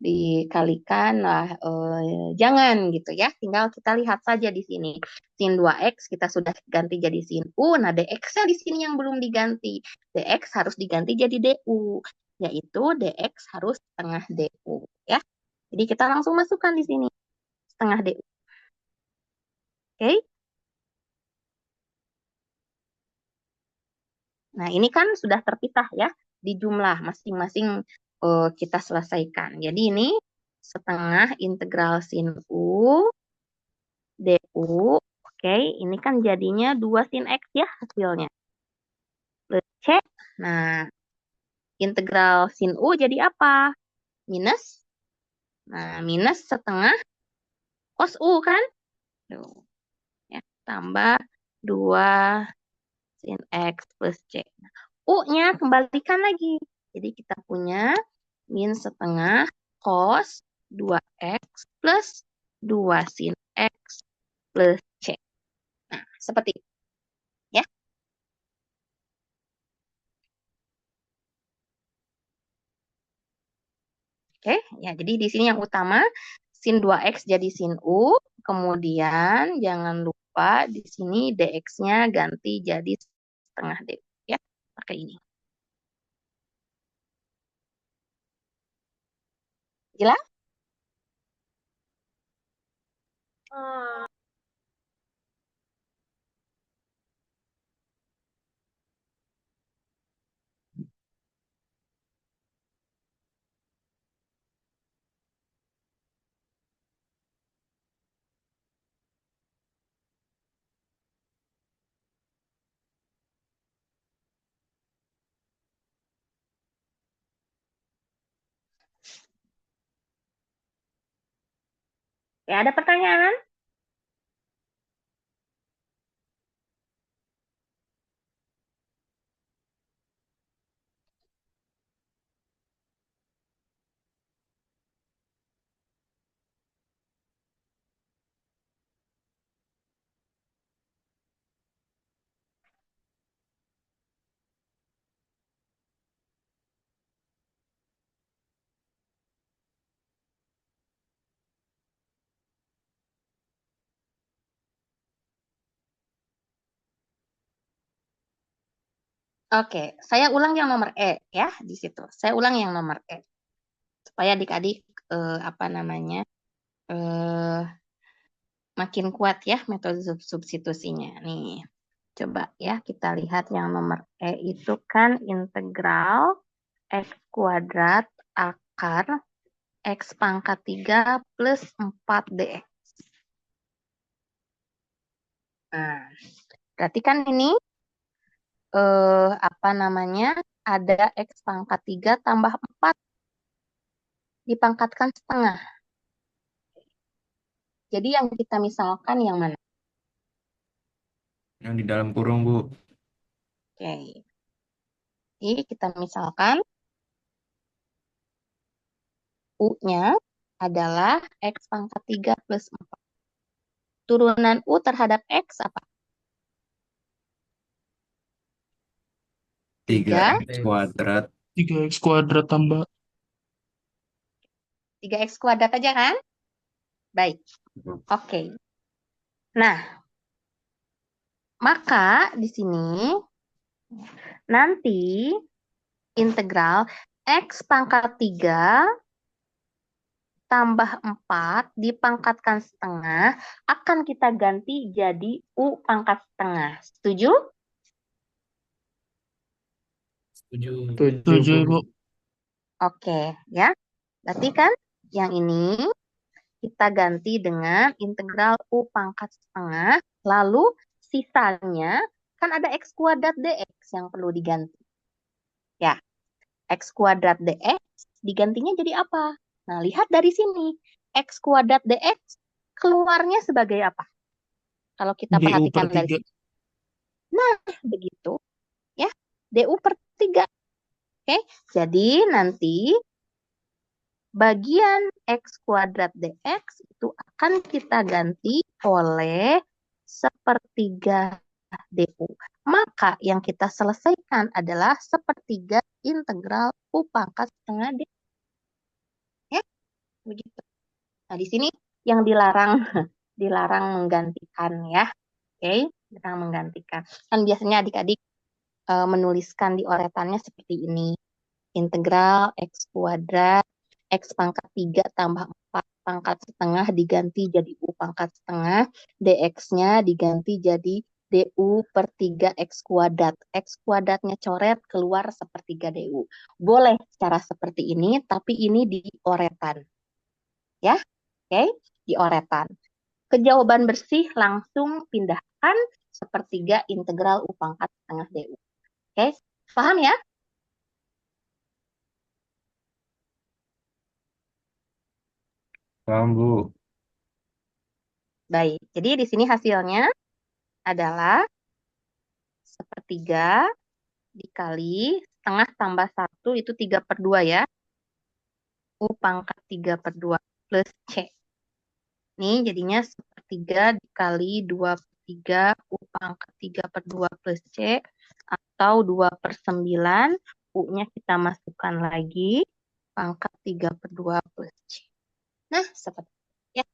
dikalikan lah, jangan gitu ya, tinggal kita lihat saja di sini sin 2x kita sudah ganti jadi sin u. Nah, dx-nya di sini yang belum diganti, dx harus diganti jadi du, yaitu dx harus setengah du ya. Jadi kita langsung masukkan di sini setengah du. Oke. Nah, ini kan sudah terpisah ya di jumlah masing-masing, kita selesaikan. Jadi ini setengah integral sin U du. Oke, ini kan jadinya 2 sin X ya hasilnya. Plus C. Nah, integral sin U jadi apa? Minus. Nah, minus setengah cos U kan? Tuh, ya, tambah 2 sin X plus C. Nah, U-nya kembalikan lagi. Jadi kita punya min setengah cos 2X plus 2 sin X plus C. Nah, seperti itu ya. Oke, ya jadi di sini yang utama sin 2X jadi sin U, kemudian jangan lupa di sini dx-nya ganti jadi setengah D ya, pakai ini. Jelas? Ya, ada pertanyaan? Oke, saya ulang yang nomor E ya di situ. Saya ulang yang nomor E supaya adik-adik apa namanya makin kuat ya metode substitusinya. Nih, coba ya kita lihat yang nomor E itu kan integral X kuadrat akar X pangkat 3 plus 4 dx. Nah, berarti kan ini apa namanya ada X pangkat 3 tambah 4 dipangkatkan setengah. Jadi yang kita misalkan yang mana? Yang di dalam kurung, Bu. Oke. Jadi kita misalkan U-nya adalah X pangkat 3 plus 4. Turunan U terhadap X apa? 3. 3x kuadrat. 3x kuadrat tambah 3X kuadrat aja kan? Baik. Oke. Nah, maka di sini nanti integral X pangkat 3 tambah 4 dipangkatkan setengah akan kita ganti jadi U pangkat setengah. Setuju? Setuju. Setuju, Bu. Oke, ya. Berarti kan yang ini kita ganti dengan integral U pangkat setengah, lalu sisanya kan ada X kuadrat dx yang perlu diganti. Ya, X kuadrat dx digantinya jadi apa? Nah, lihat dari sini. X kuadrat dx keluarnya sebagai apa? Kalau kita DU perhatikan per dari 3. sini. Nah, begitu. Ya, DU per 3. Oke, jadi nanti bagian X kuadrat dx itu akan kita ganti oleh sepertiga DU. Maka yang kita selesaikan adalah sepertiga integral U pangkat setengah D. Ya, begitu. Nah, di sini yang dilarang dilarang menggantikan ya. Oke, dilarang menggantikan. Kan biasanya adik-adik menuliskan di oretannya seperti ini. Integral X kuadrat X pangkat 3 tambah 4 pangkat setengah diganti jadi U pangkat setengah, dx-nya diganti jadi DU per 3 X kuadrat. X kuadratnya coret keluar sepertiga DU. Boleh cara seperti ini, tapi ini di oretan. Ya, oke, dioretan. Ke jawaban bersih langsung pindahkan sepertiga integral U pangkat setengah DU. Oke, paham ya? Paham, Bu. Baik, jadi di sini hasilnya adalah sepertiga dikali setengah tambah 1 itu 3/2 ya. U pangkat 3/2 plus C. Ini jadinya sepertiga dikali 2/3 U pangkat 3/2 plus C atau 2/9. U-nya kita masukkan lagi pangkat 3/2 plus C. Nah, seperti itu ya.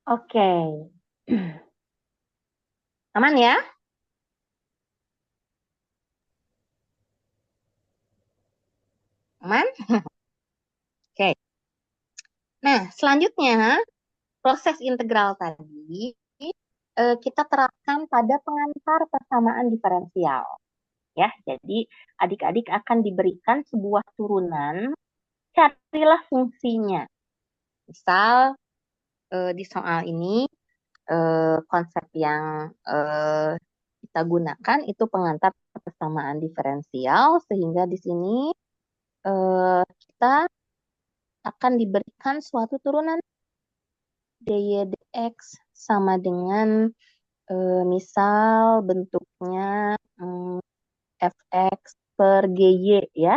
Oke. Aman ya? Aman? Oke. Nah, selanjutnya proses integral tadi kita terapkan pada pengantar persamaan diferensial. Ya, jadi adik-adik akan diberikan sebuah turunan, carilah fungsinya. Misal di soal ini konsep yang kita gunakan itu pengantar persamaan diferensial, sehingga di sini kita akan diberikan suatu turunan dy dx sama dengan misal bentuknya fx per gy ya.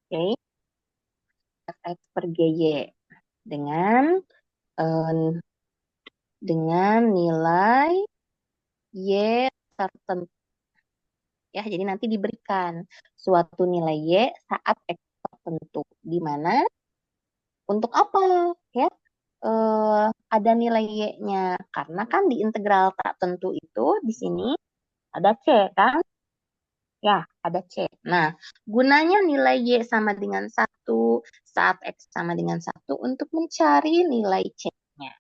Oke, fx per gy dengan eh, nilai y tertentu ya. Jadi nanti diberikan suatu nilai y saat x tertentu, di mana untuk apa ya? Ada nilai y-nya karena kan di integral tak tentu itu di sini ada c kan? Ya, ada C. Nah, gunanya nilai Y sama dengan 1 saat X sama dengan 1 untuk mencari nilai C-nya.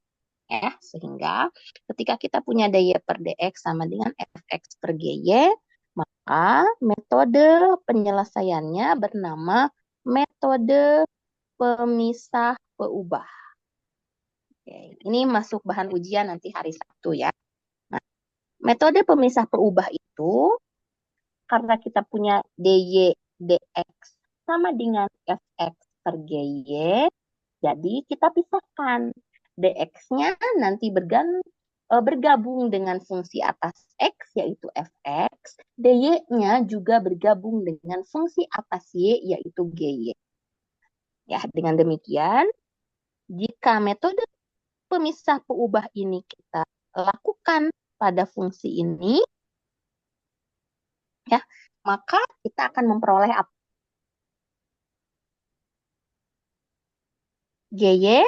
Ya, sehingga ketika kita punya dy per dx sama dengan fx per gy, maka metode penyelesaiannya bernama metode pemisah peubah. Oke, ini masuk bahan ujian nanti hari Sabtu ya. Nah, metode pemisah peubah itu karena kita punya dy dx sama dengan fx per gy, jadi kita pisahkan. dx-nya nanti bergabung dengan fungsi atas x yaitu fx, dy-nya juga bergabung dengan fungsi atas y yaitu gy. Ya, dengan demikian, jika metode pemisah peubah ini kita lakukan pada fungsi ini, ya, maka kita akan memperoleh apa? GY,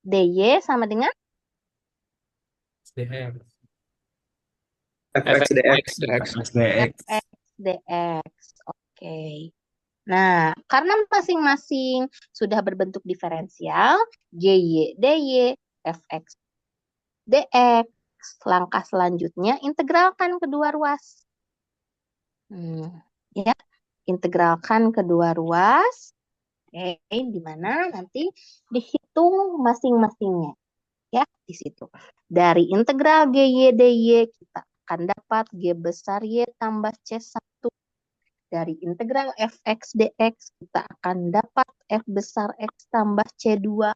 DY sama dengan SDX. FX FXDX. DX. FXDX. FX, DX. Oke. Nah, karena masing-masing sudah berbentuk diferensial, GY, DY, FX, DX. Langkah selanjutnya, integralkan kedua ruas. Ya, integralkan kedua ruas. Oke, di mana nanti dihitung masing-masingnya. Ya, di situ. Dari integral GY DY kita akan dapat G besar Y tambah C1 dari integral fx dx kita akan dapat f besar x tambah C2.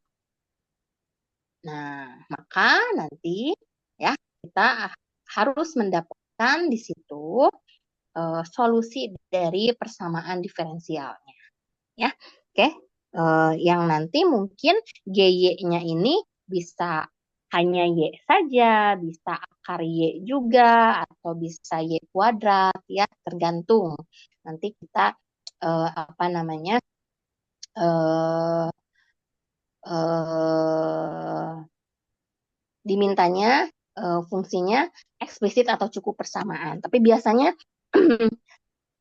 Nah, maka nanti ya kita harus mendapatkan di situ solusi dari persamaan diferensialnya. Ya, oke. Yang nanti mungkin GY-nya ini bisa hanya Y saja, bisa akar Y juga, atau bisa Y kuadrat, ya, tergantung. Nanti kita apa namanya eh, eh, dimintanya fungsinya eksplisit atau cukup persamaan. Tapi biasanya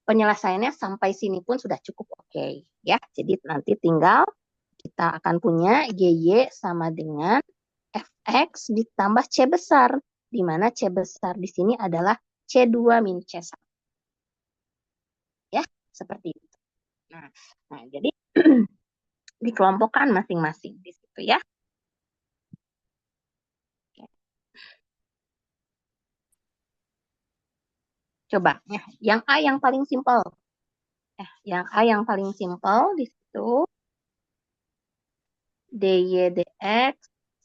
penyelesaiannya sampai sini pun sudah cukup oke, ya. Jadi nanti tinggal kita akan punya GY sama dengan fx ditambah C besar, di mana C besar di sini adalah C2 min C1. Ya, seperti itu. Nah, jadi dikelompokkan masing-masing di situ ya. Coba ya, yang A yang paling simpel. Yang A yang paling simpel di situ dy dx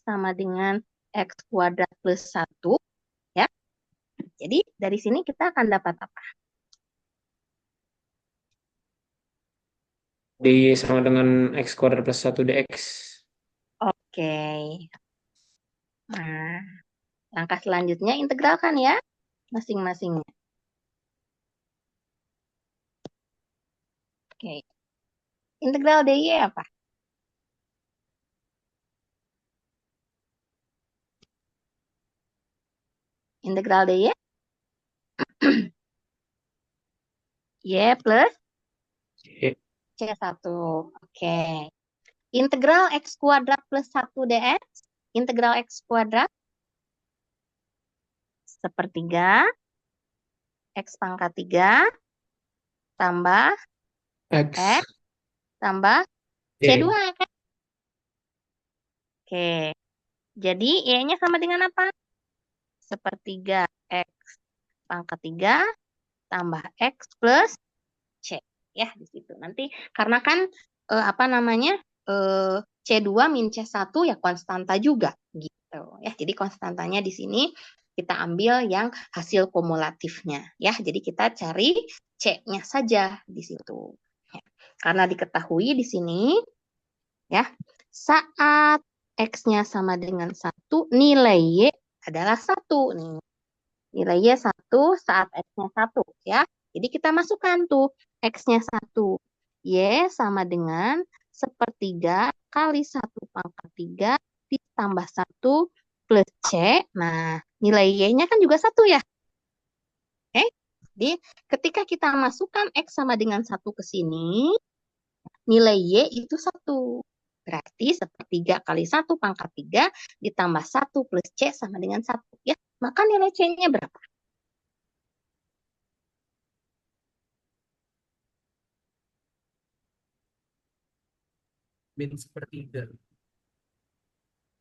sama dengan x kuadrat plus 1 ya. Jadi dari sini kita akan dapat apa? dy sama dengan x kuadrat plus 1 dx. Oke. Nah, langkah selanjutnya integralkan ya masing-masingnya. Oke. Integral dy apa? Integral dy y plus Y. C1. Oke. Integral x kuadrat plus 1 dx. Integral x kuadrat sepertiga x pangkat 3 tambah X. x tambah Y. C2 kan? Oke. Jadi y-nya sama dengan apa? Sepertiga x pangkat 3 tambah x plus C. Ya, di situ. Nanti karena kan apa namanya? C2 min C1 ya konstanta juga gitu ya. Jadi konstantanya di sini kita ambil yang hasil kumulatifnya ya. Jadi kita cari C-nya saja di situ. Ya. Karena diketahui di sini ya, saat X-nya sama dengan 1, nilai Y adalah 1 nih. Nilai Y 1 saat X-nya 1 ya. Jadi kita masukkan tuh X-nya 1. Y sama dengan sepertiga kali 1 pangkat 3 ditambah 1 plus C. Nah, nilai Y-nya kan juga 1 ya. Oke. Jadi ketika kita masukkan X sama dengan 1 ke sini, nilai Y itu 1. Berarti sepertiga kali 1 pangkat 3 ditambah 1 plus C sama dengan 1. Ya, maka nilai C-nya berapa? Min sepertiga.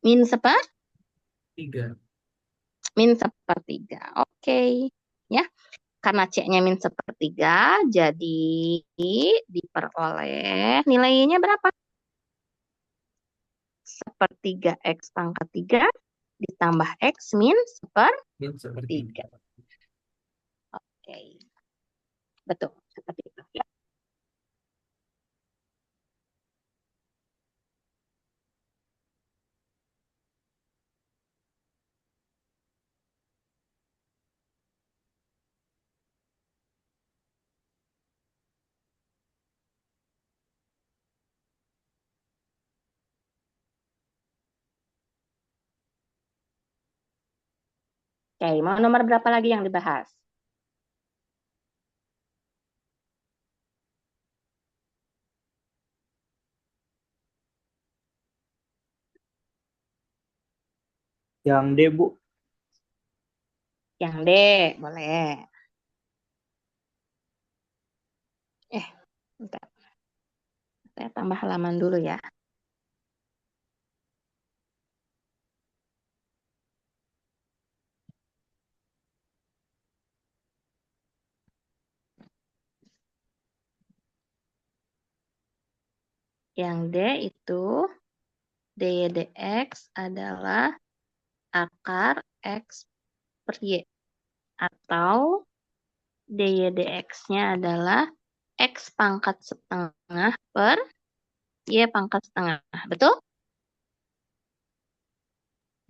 Min seper? 3. Min sepertiga. Oke. Ya, karena C-nya min sepertiga, jadi diperoleh nilainya berapa? Sepertiga X pangkat 3 ditambah X min Min sepertiga. sepertiga. Oke. Betul, seperti itu. Ya. Oke, mau nomor berapa lagi yang dibahas? Yang D, Bu. Yang D, boleh. Bentar. Saya tambah halaman dulu ya. Yang D itu dy dx adalah akar X per Y. Atau dy dx-nya adalah X pangkat setengah per Y pangkat setengah. Betul?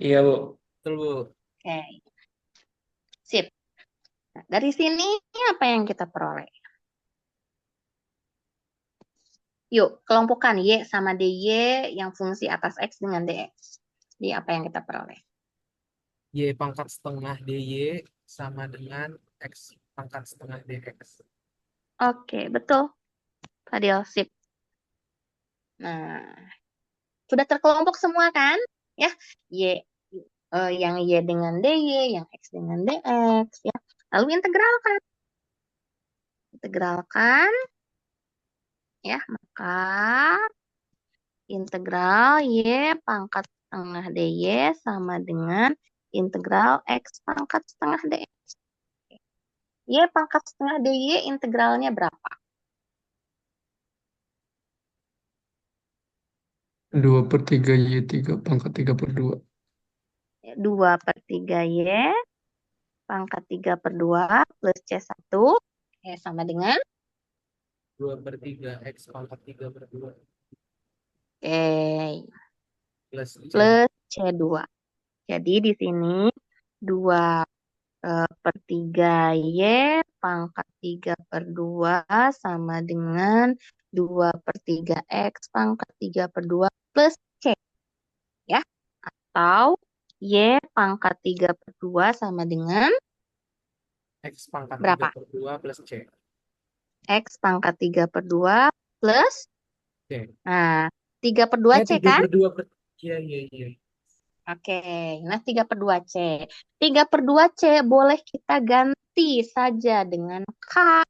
Iya, Bu. Betul, Bu. Oke. Sip. Nah, dari sini apa yang kita peroleh? Yuk, kelompokkan Y sama DY yang fungsi atas X dengan DX. Jadi apa yang kita peroleh? Y pangkat setengah DY sama dengan X pangkat setengah DX. Oke, betul. Fadil, sip. Nah, sudah terkelompok semua kan? Ya, Y yang Y dengan DY, yang X dengan DX, ya. Lalu integralkan. Integralkan, ya, maka integral Y pangkat setengah DY sama dengan integral X pangkat setengah DX. Y pangkat setengah DY integralnya berapa? 2/3Y3 pangkat 3/2. 2/3 Y pangkat 3/2 plus C1 sama dengan 2/3 X pangkat 3/2 plus plus C. C2. Jadi di sini 2/3 Y pangkat 3/2 sama dengan 2/3 X pangkat 3/2 plus C. Ya. Atau Y pangkat 3/2 sama dengan X pangkat berapa? 3/2 plus C. X pangkat 3/2 plus C. Nah, 3/2 C 3 kan? per 2 per... Iya, iya, iya. Oke, nah 3/2 C. 3/2 C boleh kita ganti saja dengan K,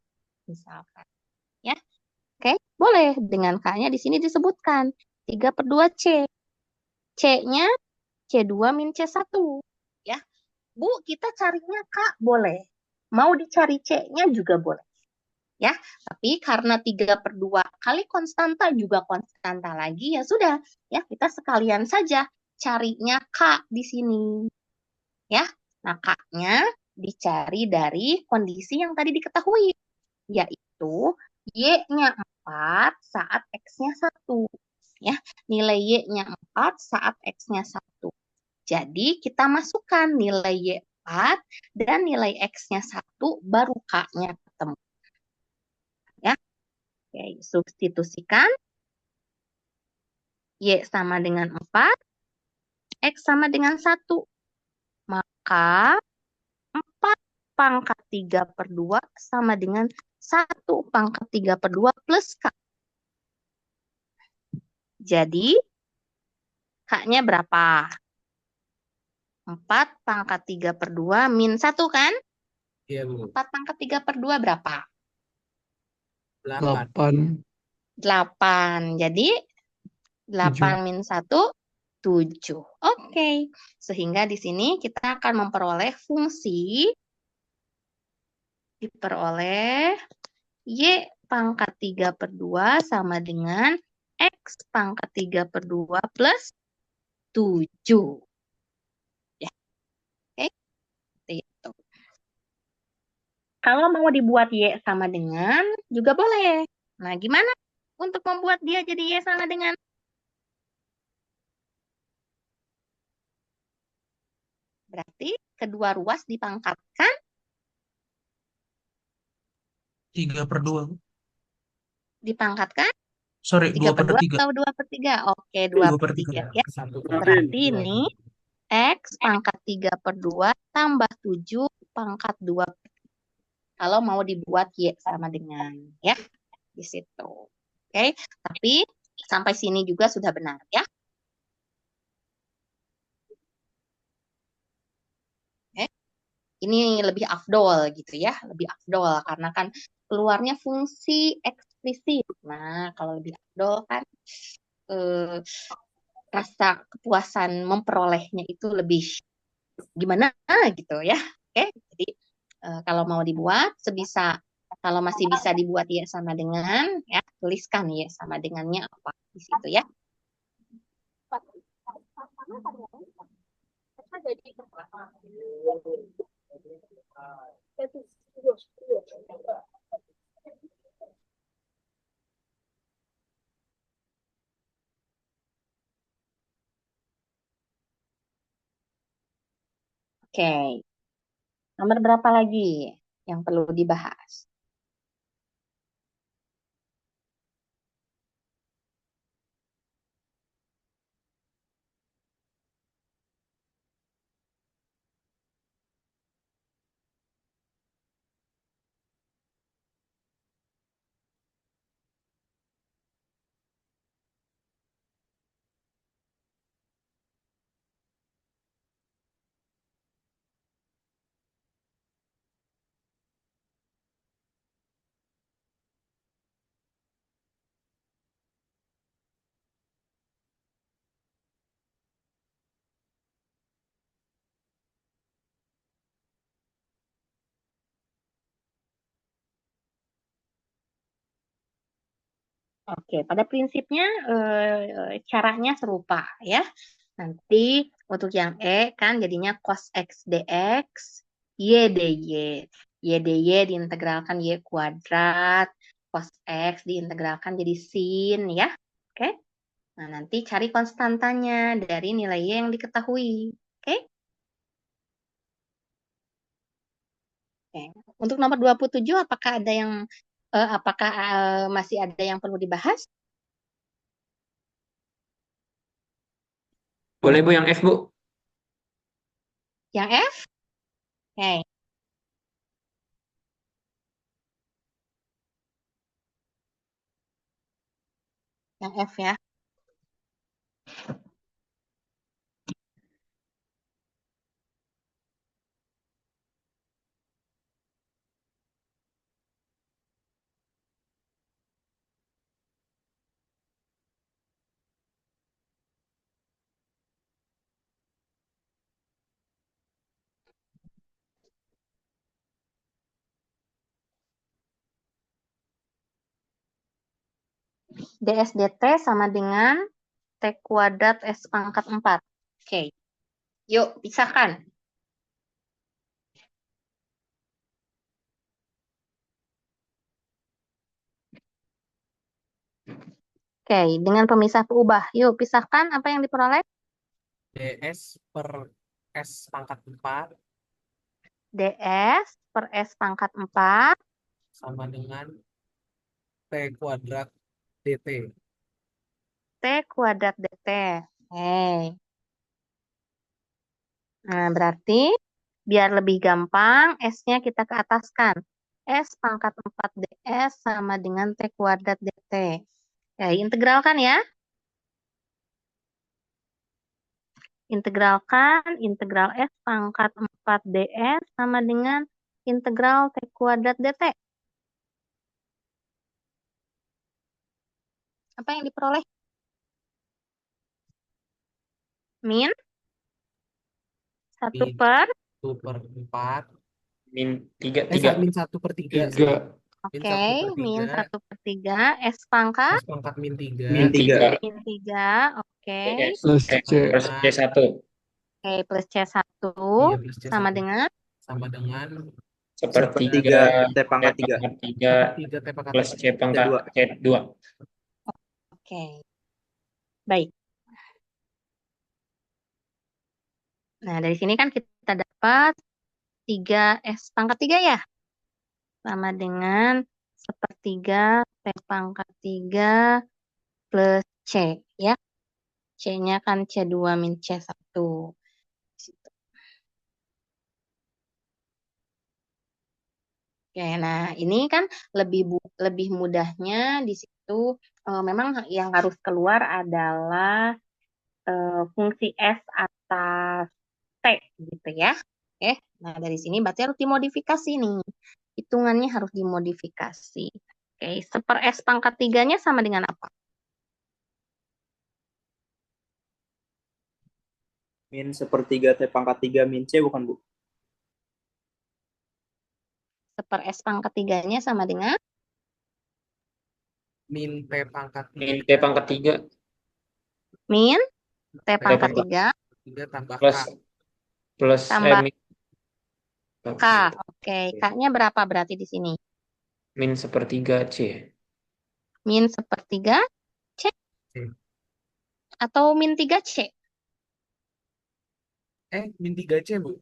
misalkan. Ya, oke, boleh. Dengan K-nya di sini disebutkan 3/2 C. C-nya C2 min C1. Ya, Bu, kita carinya K, boleh. Mau dicari C-nya juga boleh. Ya, tapi karena 3/2 kali konstanta juga konstanta lagi, ya sudah, ya kita sekalian saja carinya K di sini. Ya, nah K-nya dicari dari kondisi yang tadi diketahui, yaitu Y-nya 4 saat X-nya 1. Ya, nilai Y-nya 4 saat X-nya 1. Jadi kita masukkan nilai Y 4 dan nilai X-nya 1, baru K-nya ketemu. Ya, oke, substitusikan Y sama dengan 4, X sama dengan 1. Maka 4 pangkat 3/2 sama dengan 1 pangkat 3/2 plus K. Jadi, K-nya berapa? 4 pangkat 3/2 min 1 kan? Iya, Bu. 4 pangkat 3/2 berapa? 8. 8. 8. Jadi, 8 min 1, 7. Oke. Sehingga di sini kita akan memperoleh fungsi diperoleh Y pangkat 3/2 sama dengan X pangkat 3/2 plus 7. Ya, oke. Seperti itu. Kalau mau dibuat Y sama dengan, juga boleh. Nah, gimana untuk membuat dia jadi Y sama dengan? Berarti kedua ruas dipangkatkan 3/2. dipangkatkan Sorry, 3/2 2/3. atau 2/3? Oke, 2/3 ya. 1 Berarti ini X pangkat 3/2 tambah 7 pangkat 2. Kalau mau dibuat Y sama dengan, ya, di situ. Oke, tapi sampai sini juga sudah benar, ya. Oke. Ini lebih afdol gitu ya, lebih afdol karena kan keluarnya fungsi eksplisit. Nah, kalau lebih afdol kan rasa kepuasan memperolehnya itu lebih gimana gitu ya. Oke, jadi kalau mau dibuat sebisa Kalau masih bisa dibuat Y sama dengan, ya tuliskan Y sama dengannya apa di situ ya. Oke, nomor berapa lagi yang perlu dibahas? Oke, pada prinsipnya caranya serupa ya. Nanti untuk yang E kan jadinya cos X dx, Y dy. Y dy diintegralkan Y kuadrat, cos X diintegralkan jadi sin ya. Oke, nah nanti cari konstantanya dari nilai Y yang diketahui. Oke, oke. Untuk nomor 27 apakah ada yang masih ada yang perlu dibahas? Boleh Bu yang F Bu. Yang F? Oke. Yang F ya. ds dt sama dengan T kuadrat S pangkat 4. Oke, yuk pisahkan. Oke, dengan pemisah berubah. Yuk pisahkan apa yang diperoleh. ds per S pangkat 4 ds per S pangkat 4 sama dengan T kuadrat dt. T kuadrat dt. Oke. Nah, berarti biar lebih gampang, S-nya kita ke ataskan. S pangkat 4 ds sama dengan T kuadrat dt. Oke, integralkan ya. Integralkan integral S pangkat 4 ds sama dengan integral T kuadrat dt. Apa yang diperoleh? Min 1 Min per 1 per 4 Min 3. min 1 per 3 3. min Oke, 1 per min 3 1 per 3, S pangkat S pangkat min 3 Min 3. min 3, oke. Plus C. Plus C1. Oke, plus C1 iya plus C1 sama dengan sama dengan Sepertiga T pangkat 3 3 T pangkat plus C pangkat C2. Oke. Baik. Nah, dari sini kan kita dapat 3S pangkat 3 ya. Sama dengan sepertiga T pangkat 3 plus C ya. C-nya kan C2 min C1. Oke, nah ini kan lebih mudahnya di situ memang yang harus keluar adalah fungsi S atas T gitu ya. Oke, nah dari sini berarti harus dimodifikasi nih. Hitungannya harus dimodifikasi. Oke, seper S pangkat 3-nya sama dengan apa? min 1/3 T pangkat 3 min C bukan Bu? per S pangkat 3-nya sama dengan Min P pangkat Min P 3 pangkat 3 min T P pangkat pangkat 3 tambah K. plus plus tambah min K. Oke, K-nya berapa berarti di sini? min sepertiga C. Min sepertiga C C. atau min 3C? Min 3C, Bu.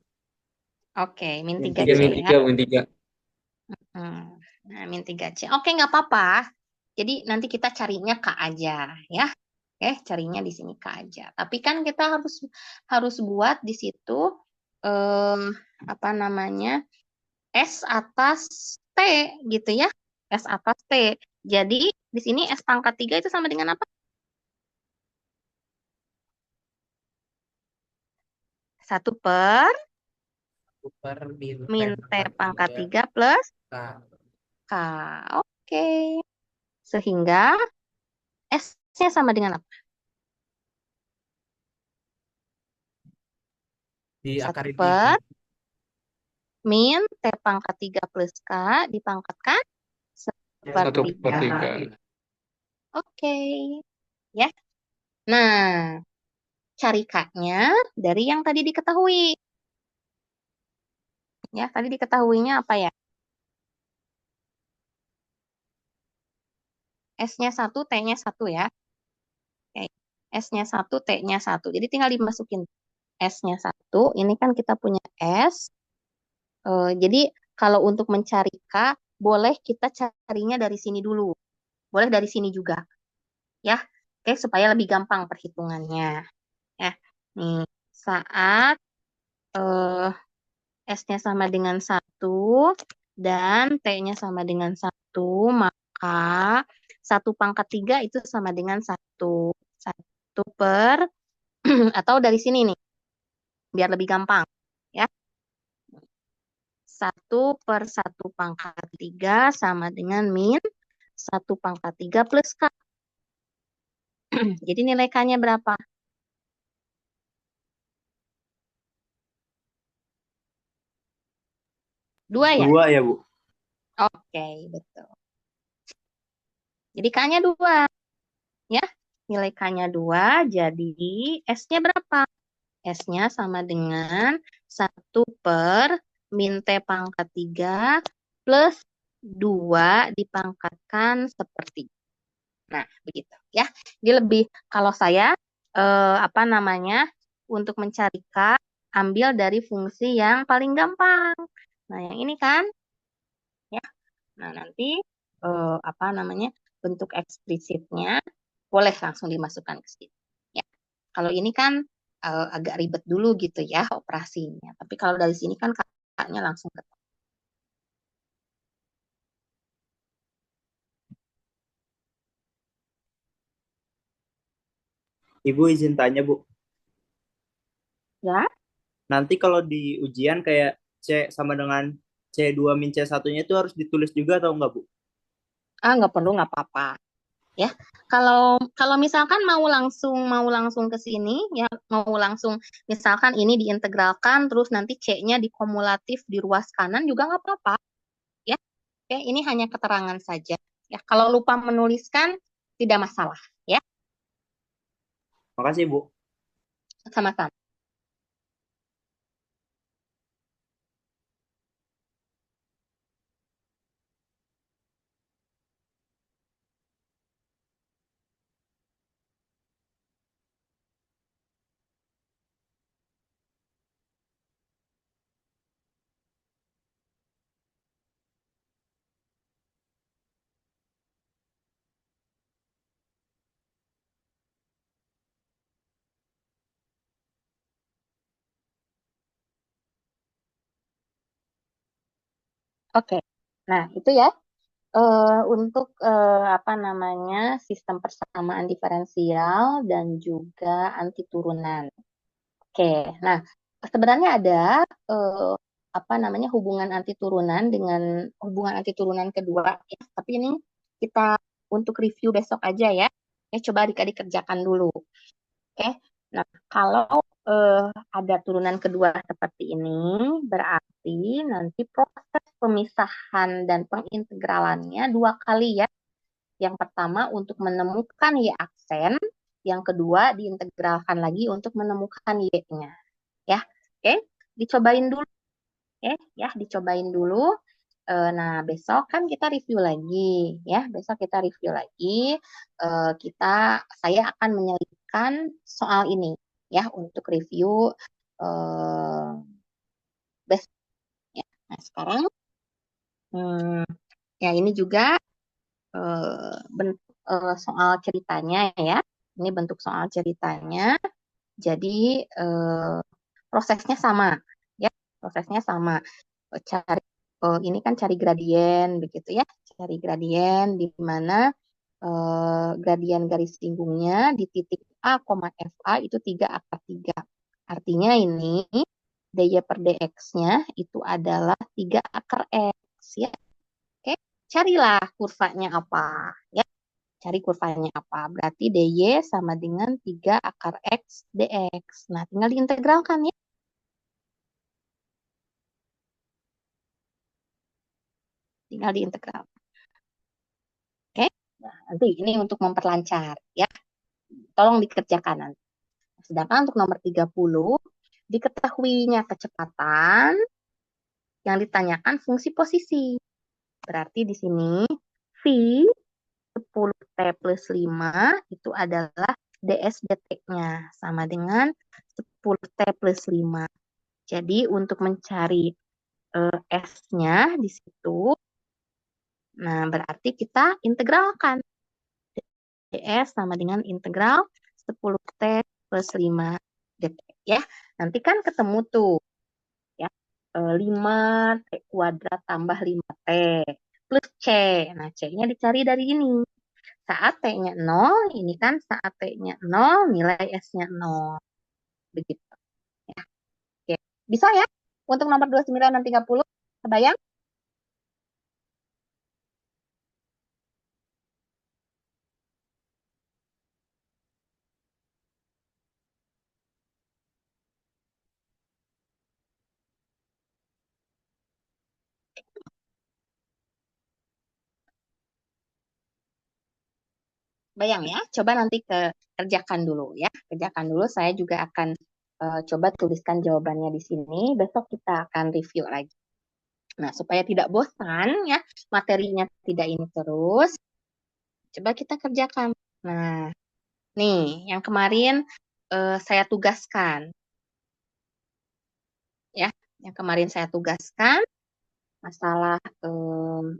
Oke, min Min 3C 3 min ya. 3 min 3. Nah, min 3C. Oke, nggak apa-apa. Jadi nanti kita carinya K aja ya. Carinya di sini K aja. Tapi kan kita harus buat di situ apa namanya? S atas T gitu ya. S atas T. Jadi di sini S pangkat 3 itu sama dengan apa? 1 per Per min T pangkat 3 3 plus K. K. Oke. Sehingga S-nya sama dengan apa? Diakarin 1 per 3. min T pangkat 3 plus K dipangkatkan 1 per 1/3. 3. Oke. Ya. Nah, cari K-nya dari yang tadi diketahui. Ya, tadi diketahuinya apa ya? S-nya 1, T-nya 1 ya. Oke. S-nya 1, T-nya 1. Jadi tinggal dimasukin S-nya 1. Ini kan kita punya S. Jadi kalau untuk mencari K, boleh kita carinya dari sini dulu. Boleh dari sini juga. Ya. Oke, supaya lebih gampang perhitungannya. Ya. Nih, saat S-nya sama dengan 1 dan T-nya sama dengan 1, maka 1/3 itu sama dengan 1. 1 per, atau dari sini nih, biar lebih gampang. Ya. 1 per 1/3 sama dengan min 1/3 plus K. Jadi nilai K-nya berapa? 2 ya? 2 ya, Bu. Oke, betul. Jadi K-nya 2. Ya, nilai K-nya 2, jadi S-nya berapa? S-nya sama dengan 1 per min T pangkat 3 plus 2 dipangkatkan sepertiga. Nah, begitu ya. Jadi lebih, kalau saya apa namanya, untuk mencari K, ambil dari fungsi yang paling gampang. Nah, yang ini kan ya. Nah, nanti apa namanya, bentuk eksplisitnya boleh langsung dimasukkan ke sini. Ya. Kalau ini kan agak ribet dulu gitu ya operasinya. Tapi kalau dari sini kan kakaknya langsung ketemu. Ibu izin tanya, Bu. Ya, Nanti kalau di ujian kayak C sama dengan C2 min C1-nya itu harus ditulis juga atau enggak, Bu? nggak perlu, nggak apa-apa. Ya, kalau misalkan mau langsung ke sini ya, mau langsung misalkan ini diintegralkan terus nanti C-nya dikumulatif di ruas kanan juga nggak apa-apa ya. Oke, ini hanya keterangan saja ya. Kalau lupa menuliskan tidak masalah ya. Makasih, Bu. Sama-sama. Oke. Nah, itu ya untuk apa namanya, sistem persamaan diferensial dan juga anti turunan. Oke. Nah, sebenarnya ada apa namanya, hubungan anti turunan dengan hubungan anti turunan kedua ya. Tapi ini kita untuk review besok aja ya. Coba adik-adik kerjakan dulu. Nah, kalau ada turunan kedua seperti ini, berarti berarti nanti proses pemisahan dan pengintegralannya dua kali ya. Yang pertama untuk menemukan Y aksen, yang kedua diintegralkan lagi untuk menemukan Y-nya. Ya, oke, dicobain dulu. Oke, ya, dicobain dulu. Nah, besok kan kita review lagi, ya. Besok kita review lagi. Saya akan menyelipkan soal ini, ya, untuk review besok. Ya. Nah, sekarang, ya ini juga bentuk soal ceritanya, ya. Ini bentuk soal ceritanya. Jadi prosesnya sama, ya. Prosesnya sama. Cari ini kan cari gradien begitu ya, cari gradien di mana gradien garis singgungnya di titik A, FA itu 3 akar 3. Artinya ini dy per dx-nya itu adalah 3 akar x ya. Oke, carilah kurvanya apa ya. Cari kurvanya apa? Berarti dy sama dengan 3 akar x dx. Nah, tinggal diintegralkan ya. Tinggal diintegral. Oke, nah, nanti ini untuk memperlancar ya. Tolong dikerjakan nanti. Sedangkan untuk nomor 30, diketahuinya kecepatan yang ditanyakan fungsi posisi. Berarti di sini V 10T plus 5 itu adalah ds dt-nya sama dengan 10T plus 5. Jadi untuk mencari S-nya di situ, nah berarti kita integralkan. ds sama dengan integral 10T plus 5 dt. Ya, nanti kan ketemu tuh. Ya, 5T kuadrat tambah 5T plus C. Nah, C-nya dicari dari ini. Saat T-nya 0, ini kan saat T-nya 0, nilai S-nya 0. Begitu. Ya. Oke. Bisa ya? Untuk nomor 29 dan 30, kebayang? Bayang ya, coba nanti kerjakan dulu ya. Kerjakan dulu, saya juga akan coba tuliskan jawabannya di sini. Besok kita akan review lagi. Nah, supaya tidak bosan ya, materinya tidak ini terus, coba kita kerjakan. Nah, nih, yang kemarin saya tugaskan. Ya, yang kemarin saya tugaskan, masalah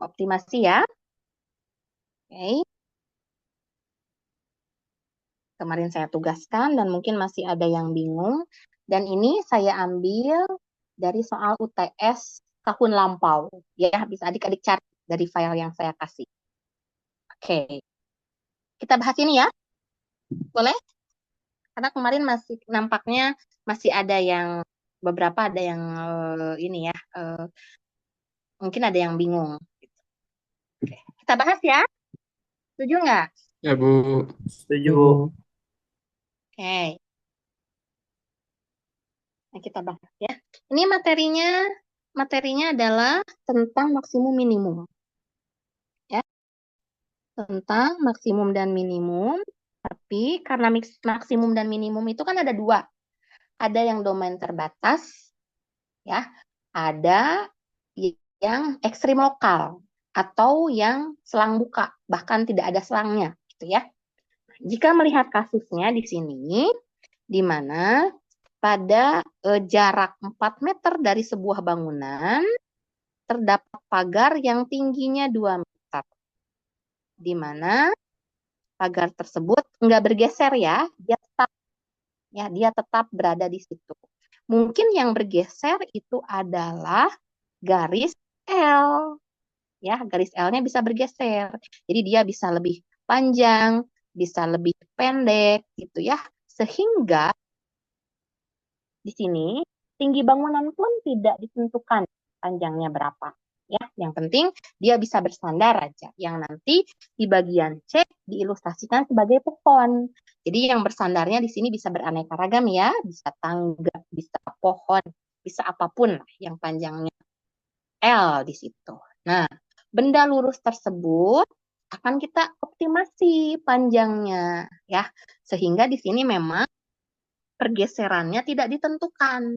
optimasi ya. Oke. Kemarin saya tugaskan dan mungkin masih ada yang bingung. Dan ini saya ambil dari soal UTS tahun lampau. Ya, bisa adik-adik cari dari file yang saya kasih. Oke. Kita bahas ini ya. Boleh? Karena kemarin masih nampaknya masih ada yang beberapa ada yang ini ya. Mungkin ada yang bingung. Oke. Kita bahas ya. Setuju nggak? Ya, Bu. Setuju, Bu. Oke. Nah, kita bahas ya. Ini materinya adalah tentang maksimum minimum. Ya. Tentang maksimum dan minimum. Tapi karena maksimum dan minimum itu kan ada dua. Ada yang domain terbatas, ya. Ada yang ekstrim lokal atau yang selang buka, bahkan tidak ada selangnya, gitu ya. Jika melihat kasusnya di sini, di mana pada jarak 4 meter dari sebuah bangunan, terdapat pagar yang tingginya 2 meter. Di mana pagar tersebut nggak bergeser ya, dia tetap berada di situ. Mungkin yang bergeser itu adalah garis L. Ya, garis L-nya bisa bergeser. Jadi dia bisa lebih panjang, bisa lebih pendek gitu ya. Sehingga di sini tinggi bangunan pun tidak ditentukan panjangnya berapa. Ya, yang penting dia bisa bersandar aja. Yang nanti di bagian C diilustrasikan sebagai pohon. Jadi yang bersandarnya di sini bisa beraneka ragam ya, bisa tangga, bisa pohon, bisa apapun lah yang panjangnya L di situ. Nah, benda lurus tersebut akan kita optimasi panjangnya ya. Sehingga di sini memang pergeserannya tidak ditentukan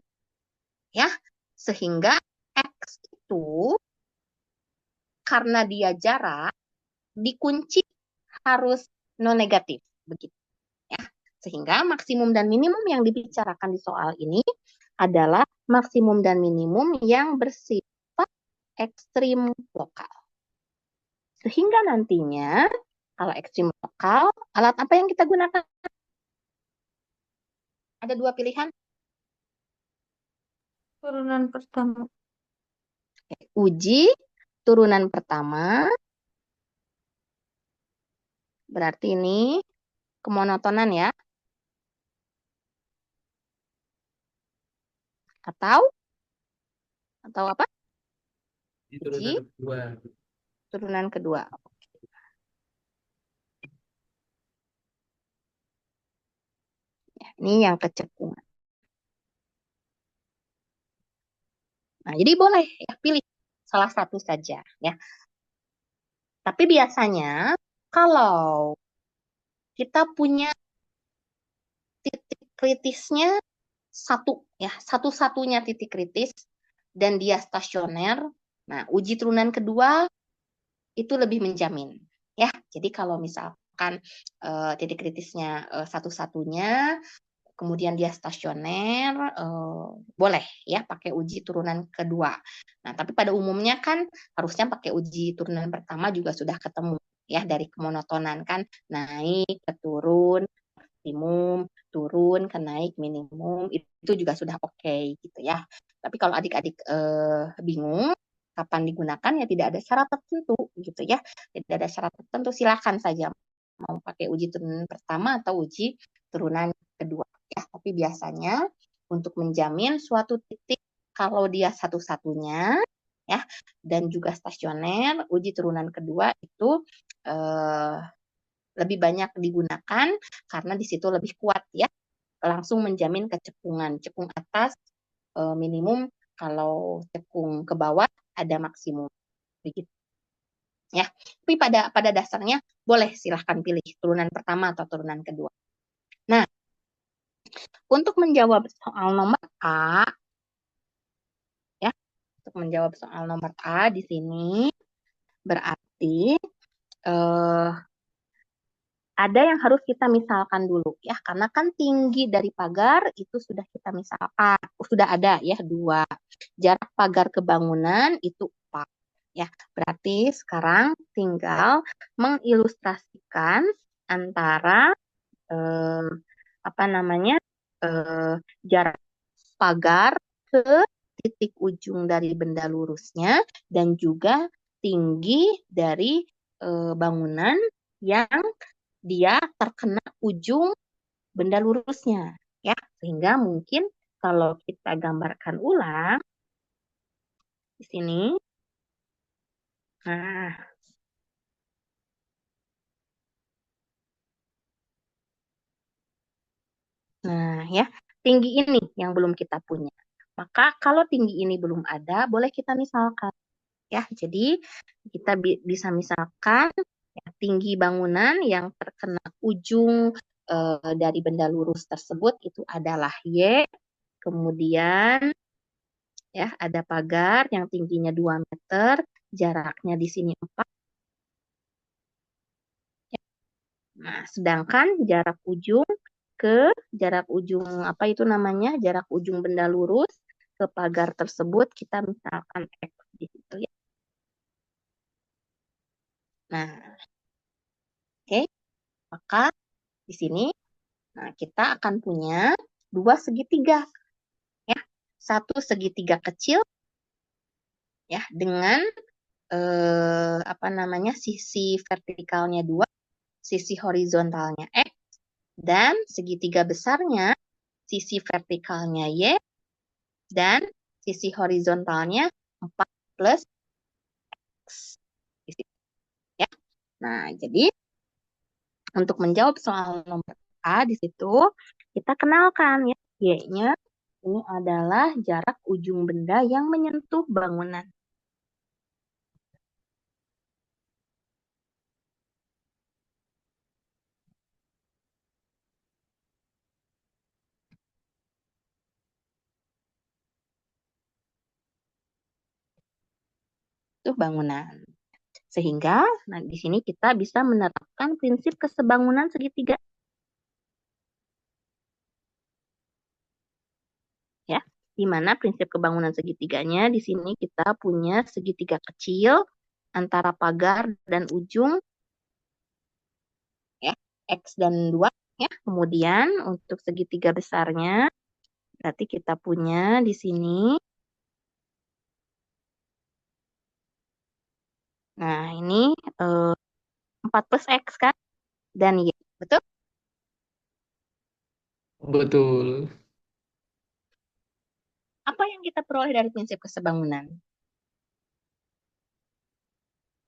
ya. Sehingga X itu karena dia jarak dikunci harus non negatif begitu ya. Sehingga maksimum dan minimum yang dibicarakan di soal ini adalah maksimum dan minimum yang bersifat ekstrim lokal. Sehingga nantinya kalau ekstrim lokal, alat apa yang kita gunakan? Ada dua pilihan. Turunan pertama. Uji turunan pertama, berarti ini kemonotonan ya. Atau apa? Uji turunan kedua. Ya, ini yang kecekungan. Nah, jadi boleh ya pilih salah satu saja ya. Tapi biasanya kalau kita punya titik kritisnya satu ya, satu-satunya titik kritis dan dia stasioner. Nah, uji turunan kedua itu lebih menjamin ya. Jadi kalau misalkan titik kritisnya satu-satunya, kemudian dia stasioner, boleh ya pakai uji turunan kedua. Nah, tapi pada umumnya kan harusnya pakai uji turunan pertama juga sudah ketemu ya dari kemonotonan kan, naik ke turun, maksimum, turun ke naik minimum, itu juga sudah oke gitu ya. Tapi kalau adik-adik bingung kapan digunakan ya tidak ada syarat tertentu gitu ya. Tidak ada syarat tertentu, silakan saja mau pakai uji turunan pertama atau uji turunan kedua ya. Tapi biasanya untuk menjamin suatu titik kalau dia satu-satunya ya dan juga stasioner, uji turunan kedua itu lebih banyak digunakan karena di situ lebih kuat ya, langsung menjamin kecekungan. Cekung atas minimum, kalau cekung ke bawah ada maksimum begitu ya. Tapi pada dasarnya boleh silahkan pilih turunan pertama atau turunan kedua. Nah, untuk menjawab soal nomor A ya, untuk menjawab soal nomor A di sini berarti ada yang harus kita misalkan dulu ya, karena kan tinggi dari pagar itu sudah kita misalkan, sudah ada ya 2. Jarak pagar ke bangunan itu 4 ya. Berarti sekarang tinggal mengilustrasikan antara apa namanya jarak pagar ke titik ujung dari benda lurusnya dan juga tinggi dari bangunan yang dia terkena ujung benda lurusnya ya. Sehingga mungkin kalau kita gambarkan ulang di sini, nah ya, tinggi ini yang belum kita punya. Maka kalau tinggi ini belum ada, boleh kita misalkan ya. Jadi kita bisa misalkan ya, tinggi bangunan yang terkena ujung dari benda lurus tersebut itu adalah Y. Kemudian ya ada pagar yang tingginya 2 meter, jaraknya di sini 4. Nah, sedangkan jarak ujung apa itu namanya? Jarak ujung benda lurus ke pagar tersebut kita misalkan X di situ ya. Nah, oke. Maka di sini kita akan punya 2 segitiga ya. Satu segitiga kecil ya dengan apa namanya? Sisi vertikalnya 2, sisi horizontalnya X, dan segitiga besarnya sisi vertikalnya Y dan sisi horizontalnya 4 plus X. Ya. Nah, jadi untuk menjawab soal nomor A di situ kita kenalkan ya, Y-nya ini adalah jarak ujung benda yang menyentuh bangunan. Itu bangunan. Sehingga nah, di sini kita bisa menerapkan prinsip kesebangunan segitiga. Ya, di mana prinsip kebangunan segitiganya di sini kita punya segitiga kecil antara pagar dan ujung ya, X dan 2 ya. Kemudian untuk segitiga besarnya berarti kita punya di sini. Nah, ini 4 plus X kan dan Y. Betul? Betul. Apa yang kita peroleh dari prinsip kesebangunan?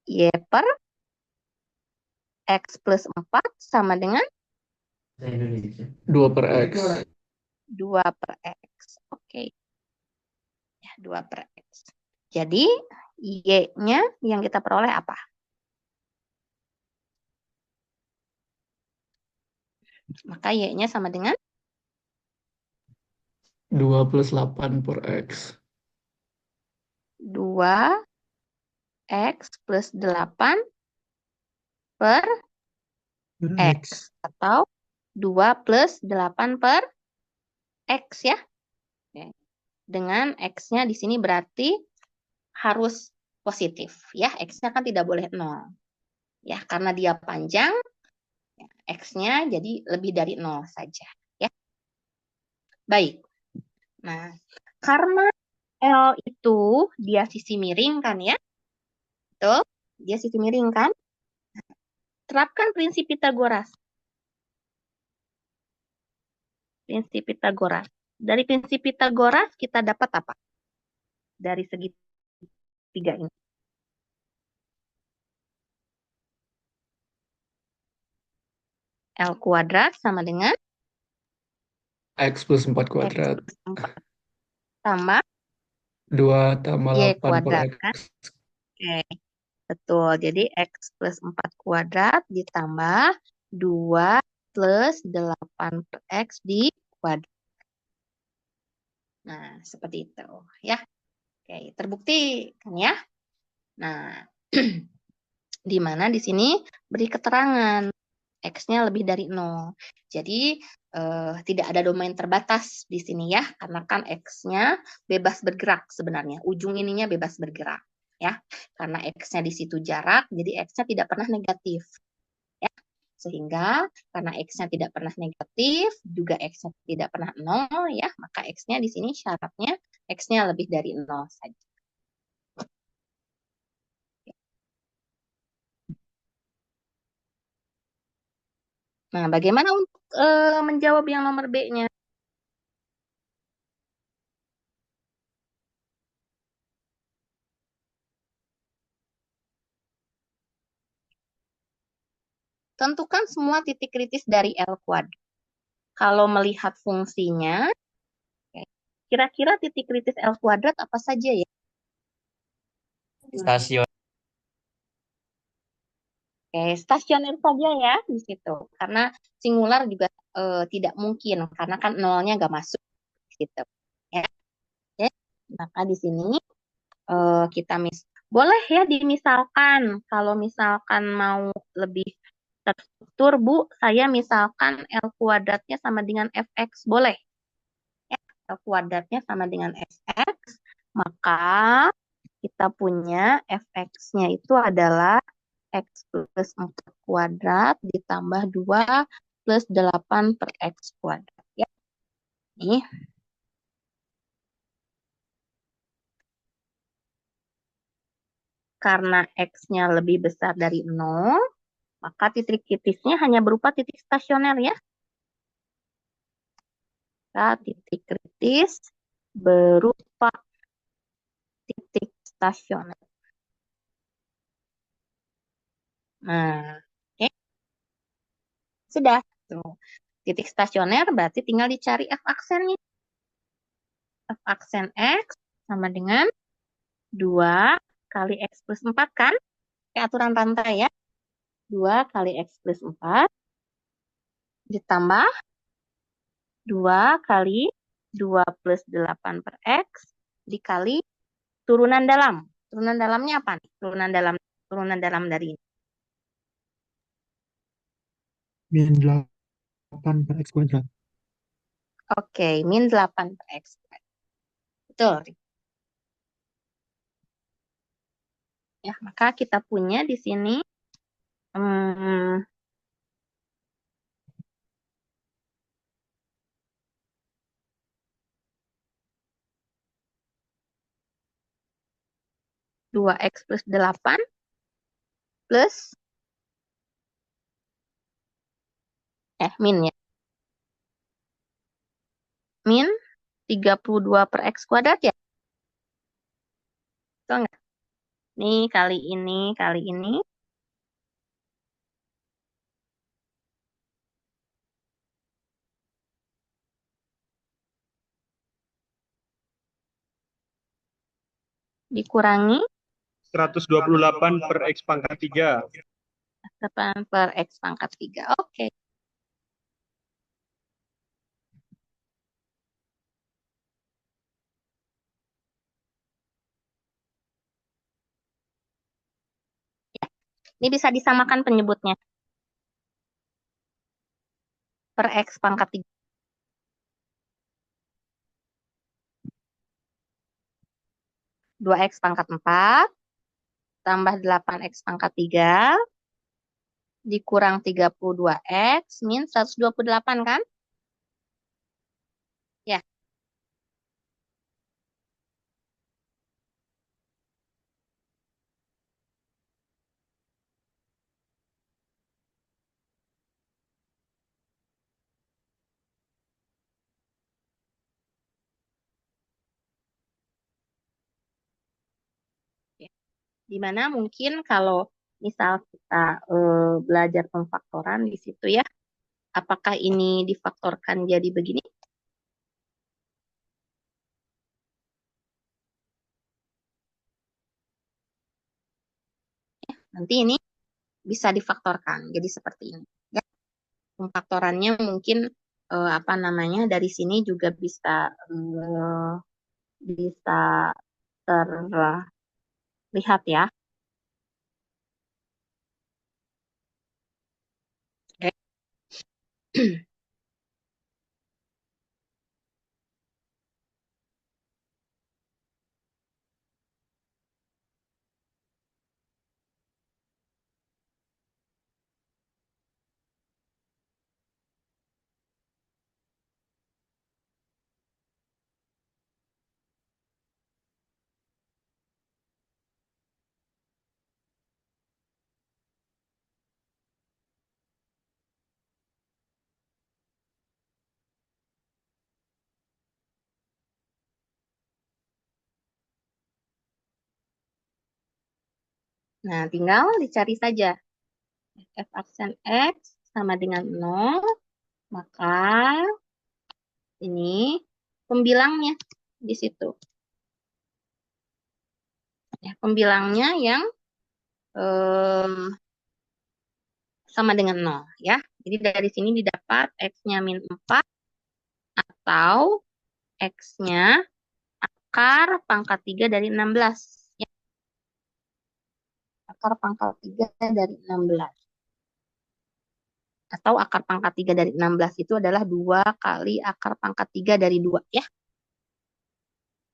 Y per X plus 4 sama dengan 2 per X. 2 per X. Oke. Ya, 2 per X. Jadi, Y-nya yang kita peroleh apa? Maka Y-nya sama dengan 2 plus 8 per X. 2 X plus 8 per X. Atau 2 plus 8 per X ya. Oke. Dengan X-nya di sini berarti harus positif. Ya, X-nya kan tidak boleh 0. Ya, karena dia panjang, X-nya jadi lebih dari 0 saja. Ya. Baik. Nah, karena L itu dia sisi miring kan ya. Betul? Dia sisi miring kan? Terapkan prinsip Pitagoras. Prinsip Pitagoras. Dari prinsip Pitagoras kita dapat apa? Dari segitiga ini. L kuadrat sama dengan X plus 4 X kuadrat. plus 4 tambah 2 tambah Y 8 per kuadrat X. kan? Oke. Betul. Jadi X plus 4 kuadrat ditambah 2 plus 8 per X di kuadrat. Nah, seperti itu ya. Oke, terbukti kan ya? Nah, di mana di sini beri keterangan X-nya lebih dari 0. Jadi, tidak ada domain terbatas di sini ya, karena kan X-nya bebas bergerak sebenarnya. Ujung ininya bebas bergerak. Ya, karena X-nya di situ jarak, jadi X-nya tidak pernah negatif. Ya, sehingga karena X-nya tidak pernah negatif, juga X-nya tidak pernah 0, ya, maka X-nya di sini syaratnya X-nya lebih dari 0 saja. Nah, bagaimana untuk menjawab yang nomor B-nya? Tentukan semua titik kritis dari L kuadrat. Kalau melihat fungsinya, kira-kira titik kritis L kuadrat apa saja ya? Stasiun. Oke, stasioner saja ya di situ. Karena singular juga tidak mungkin, karena kan nolnya nggak masuk di situ. Ya. Oke, maka di sini kita boleh ya dimisalkan, kalau misalkan mau lebih terstruktur, Bu, saya misalkan L kuadratnya sama dengan Fx, boleh. Ya, L kuadratnya sama dengan Fx, maka kita punya Fx-nya itu adalah X plus 4 kuadrat ditambah 2 plus 8 per X kuadrat. Ya. Nih. Karena X-nya lebih besar dari 0, maka titik kritisnya hanya berupa titik stasioner ya. Maka titik kritis berupa titik stasioner. Nah, oke. Sudah. Tuh. Titik stasioner berarti tinggal dicari F aksennya. F aksen X sama dengan 2 kali X plus 4 kan? Kayak aturan rantai ya. 2 kali X plus 4 ditambah 2 kali 2 plus 8 per X dikali turunan dalam. Turunan dalamnya apa nih? Turunan dalam dari ini. Min 8 per X kuadrat. Oke, min 8 per X. Betul. Ya, maka kita punya di sini hmm, 2X plus 8 plus min ya. Min 32 per X kuadrat ya. Betul nggak? Nih kali ini. Dikurangi 128 per X pangkat 3. 8 per X pangkat 3. Oke. Ya, ini bisa disamakan penyebutnya. Per X pangkat 3. 2X pangkat 4 tambah 8X pangkat 3 dikurang 32X min 128 kan? Ya, ya. Dimana mungkin kalau misal kita belajar pemfaktoran di situ ya, apakah ini difaktorkan jadi begini? Nanti ini bisa difaktorkan jadi seperti ini. Ya, pemfaktorannya mungkin apa namanya dari sini juga bisa bisa terlihat ya. Oke. Nah, tinggal dicari saja. F aksen X sama dengan 0, maka ini pembilangnya di situ. Ya, pembilangnya yang sama dengan 0 ya. Jadi dari sini didapat X-nya min 4 atau X-nya akar pangkat 3 dari 16. Ya, akar pangkat 3 dari 16. Atau akar pangkat 3 dari 16 itu adalah 2 kali akar pangkat 3 dari 2 ya.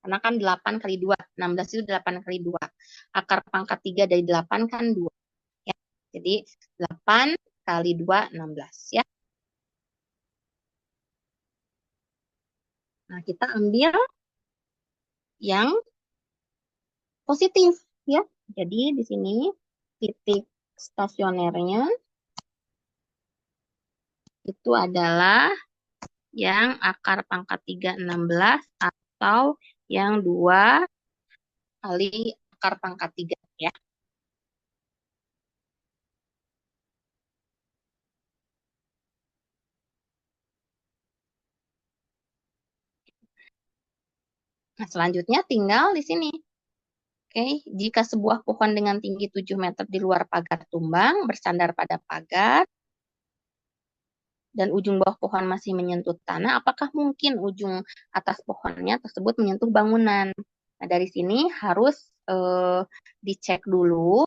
Karena kan 8 kali 2, 16 itu 8 kali 2. Akar pangkat 3 dari 8 kan 2. Ya. Jadi 8 kali 2, 16 ya. Nah, kita ambil yang positif ya. Jadi di sini titik stasionernya itu adalah yang akar pangkat 3, 16 atau yang 2 kali akar pangkat 3 ya. Nah, selanjutnya tinggal di sini. Oke, jika sebuah pohon dengan tinggi 7 meter di luar pagar tumbang, bersandar pada pagar, dan ujung bawah pohon masih menyentuh tanah, apakah mungkin ujung atas pohonnya tersebut menyentuh bangunan? Nah, dari sini harus dicek dulu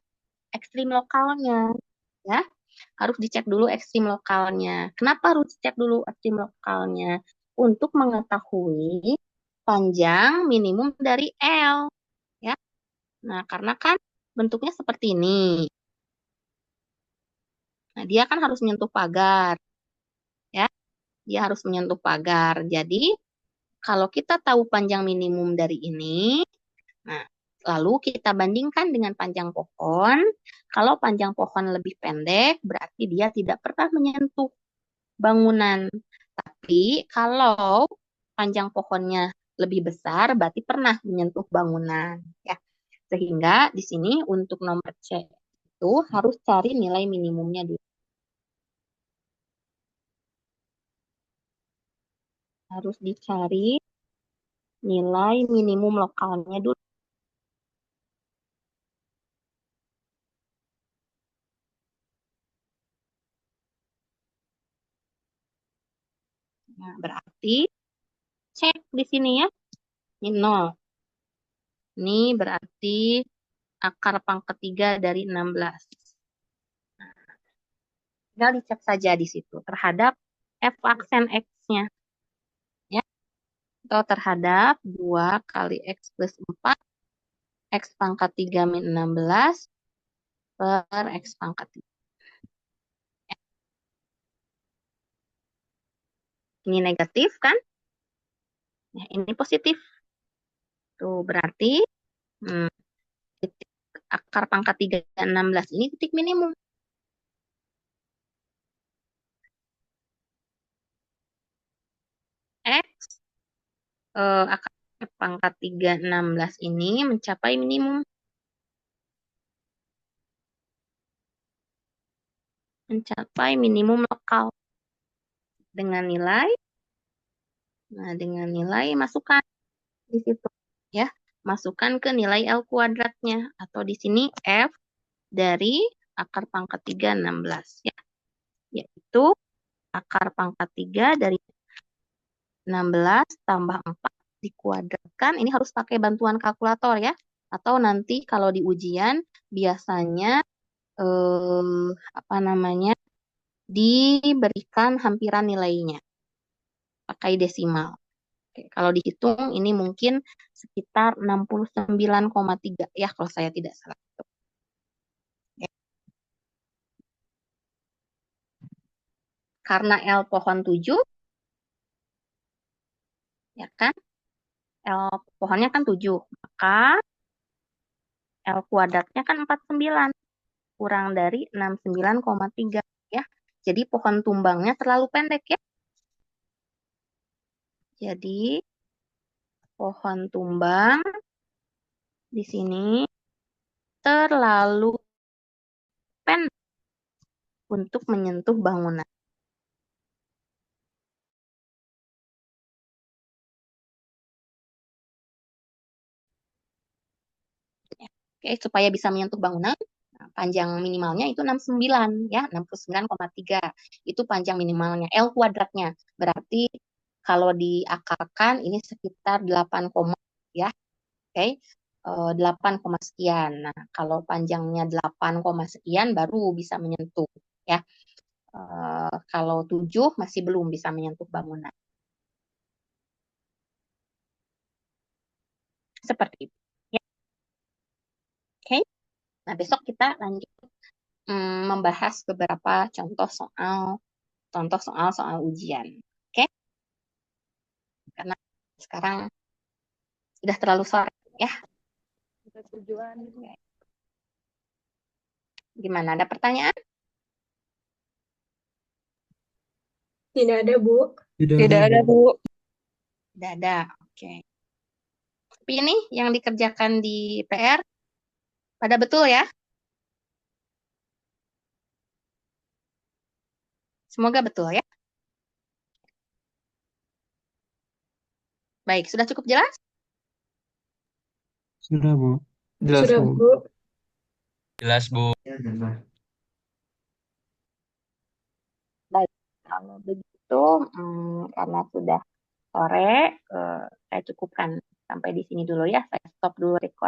ekstrim lokalnya, ya. Harus dicek dulu ekstrim lokalnya. Kenapa harus dicek dulu ekstrim lokalnya? Untuk mengetahui panjang minimum dari L, ya. Nah, karena kan bentuknya seperti ini. Nah, dia kan harus menyentuh pagar, ya. Dia harus menyentuh pagar. Jadi, kalau kita tahu panjang minimum dari ini, nah, lalu kita bandingkan dengan panjang pohon. Kalau panjang pohon lebih pendek, berarti dia tidak pernah menyentuh bangunan. Tapi kalau panjang pohonnya lebih besar, berarti pernah menyentuh bangunan. Ya. Sehingga di sini untuk nomor C itu harus cari nilai minimumnya dulu. Harus dicari nilai minimum lokalnya dulu. Nah, berarti cek di sini ya. Ini 0. Ini berarti akar pangkat 3 dari 16. Tinggal dicek saja di situ terhadap f aksen x-nya. Ya. Atau terhadap 2 kali x plus 4, x pangkat 3 min 16 per x pangkat 3. Ya. Ini negatif kan? Ya, ini positif. Tuh berarti titik akar pangkat 3 16 ini titik minimum. X akar pangkat 3 16 ini mencapai minimum. Mencapai minimum lokal. Dengan nilai, nah dengan nilai masukkan di situ. Ya, masukkan ke nilai L kuadratnya. Atau di sini F dari akar pangkat 3 16. Ya. Yaitu akar pangkat 3 dari 16 tambah 4 dikuadratkan. Ini harus pakai bantuan kalkulator ya. Atau nanti kalau di ujian biasanya apa namanya diberikan hampiran nilainya. Pakai desimal. Oke, kalau dihitung ini mungkin sekitar 69,3 ya kalau saya tidak salah. Ya. Karena L pohon 7, ya kan? L pohonnya kan 7, maka L kuadratnya kan 49, kurang dari 69,3 ya. Jadi pohon tumbangnya terlalu pendek ya. Jadi pohon tumbang di sini terlalu pendek untuk menyentuh bangunan. Oke, supaya bisa menyentuh bangunan, panjang minimalnya itu 69 ya, 69,3. Itu panjang minimalnya L kuadratnya. Berarti kalau diakarkan ini sekitar 8, ya. Oke. 8, sekian. Nah, kalau panjangnya 8, sekian baru bisa menyentuh ya. Kalau 7 masih belum bisa menyentuh bangunan. Seperti itu. Ya. Oke. Nah, besok kita lanjut membahas beberapa contoh soal ujian. Oke? Karena sekarang sudah terlalu sore ya. Gimana? Ada pertanyaan? Tidak ada, Bu. Tidak ada, Bu. Tidak ada. Oke. Tapi ini yang dikerjakan di PR pada betul ya? Semoga betul ya. Baik, sudah cukup jelas? Sudah, Bu. Jelas, Sudah, Bu. Bu. Jelas, Bu. Baik, kalau begitu, karena sudah sore, saya cukupkan sampai di sini dulu ya. Saya stop dulu record.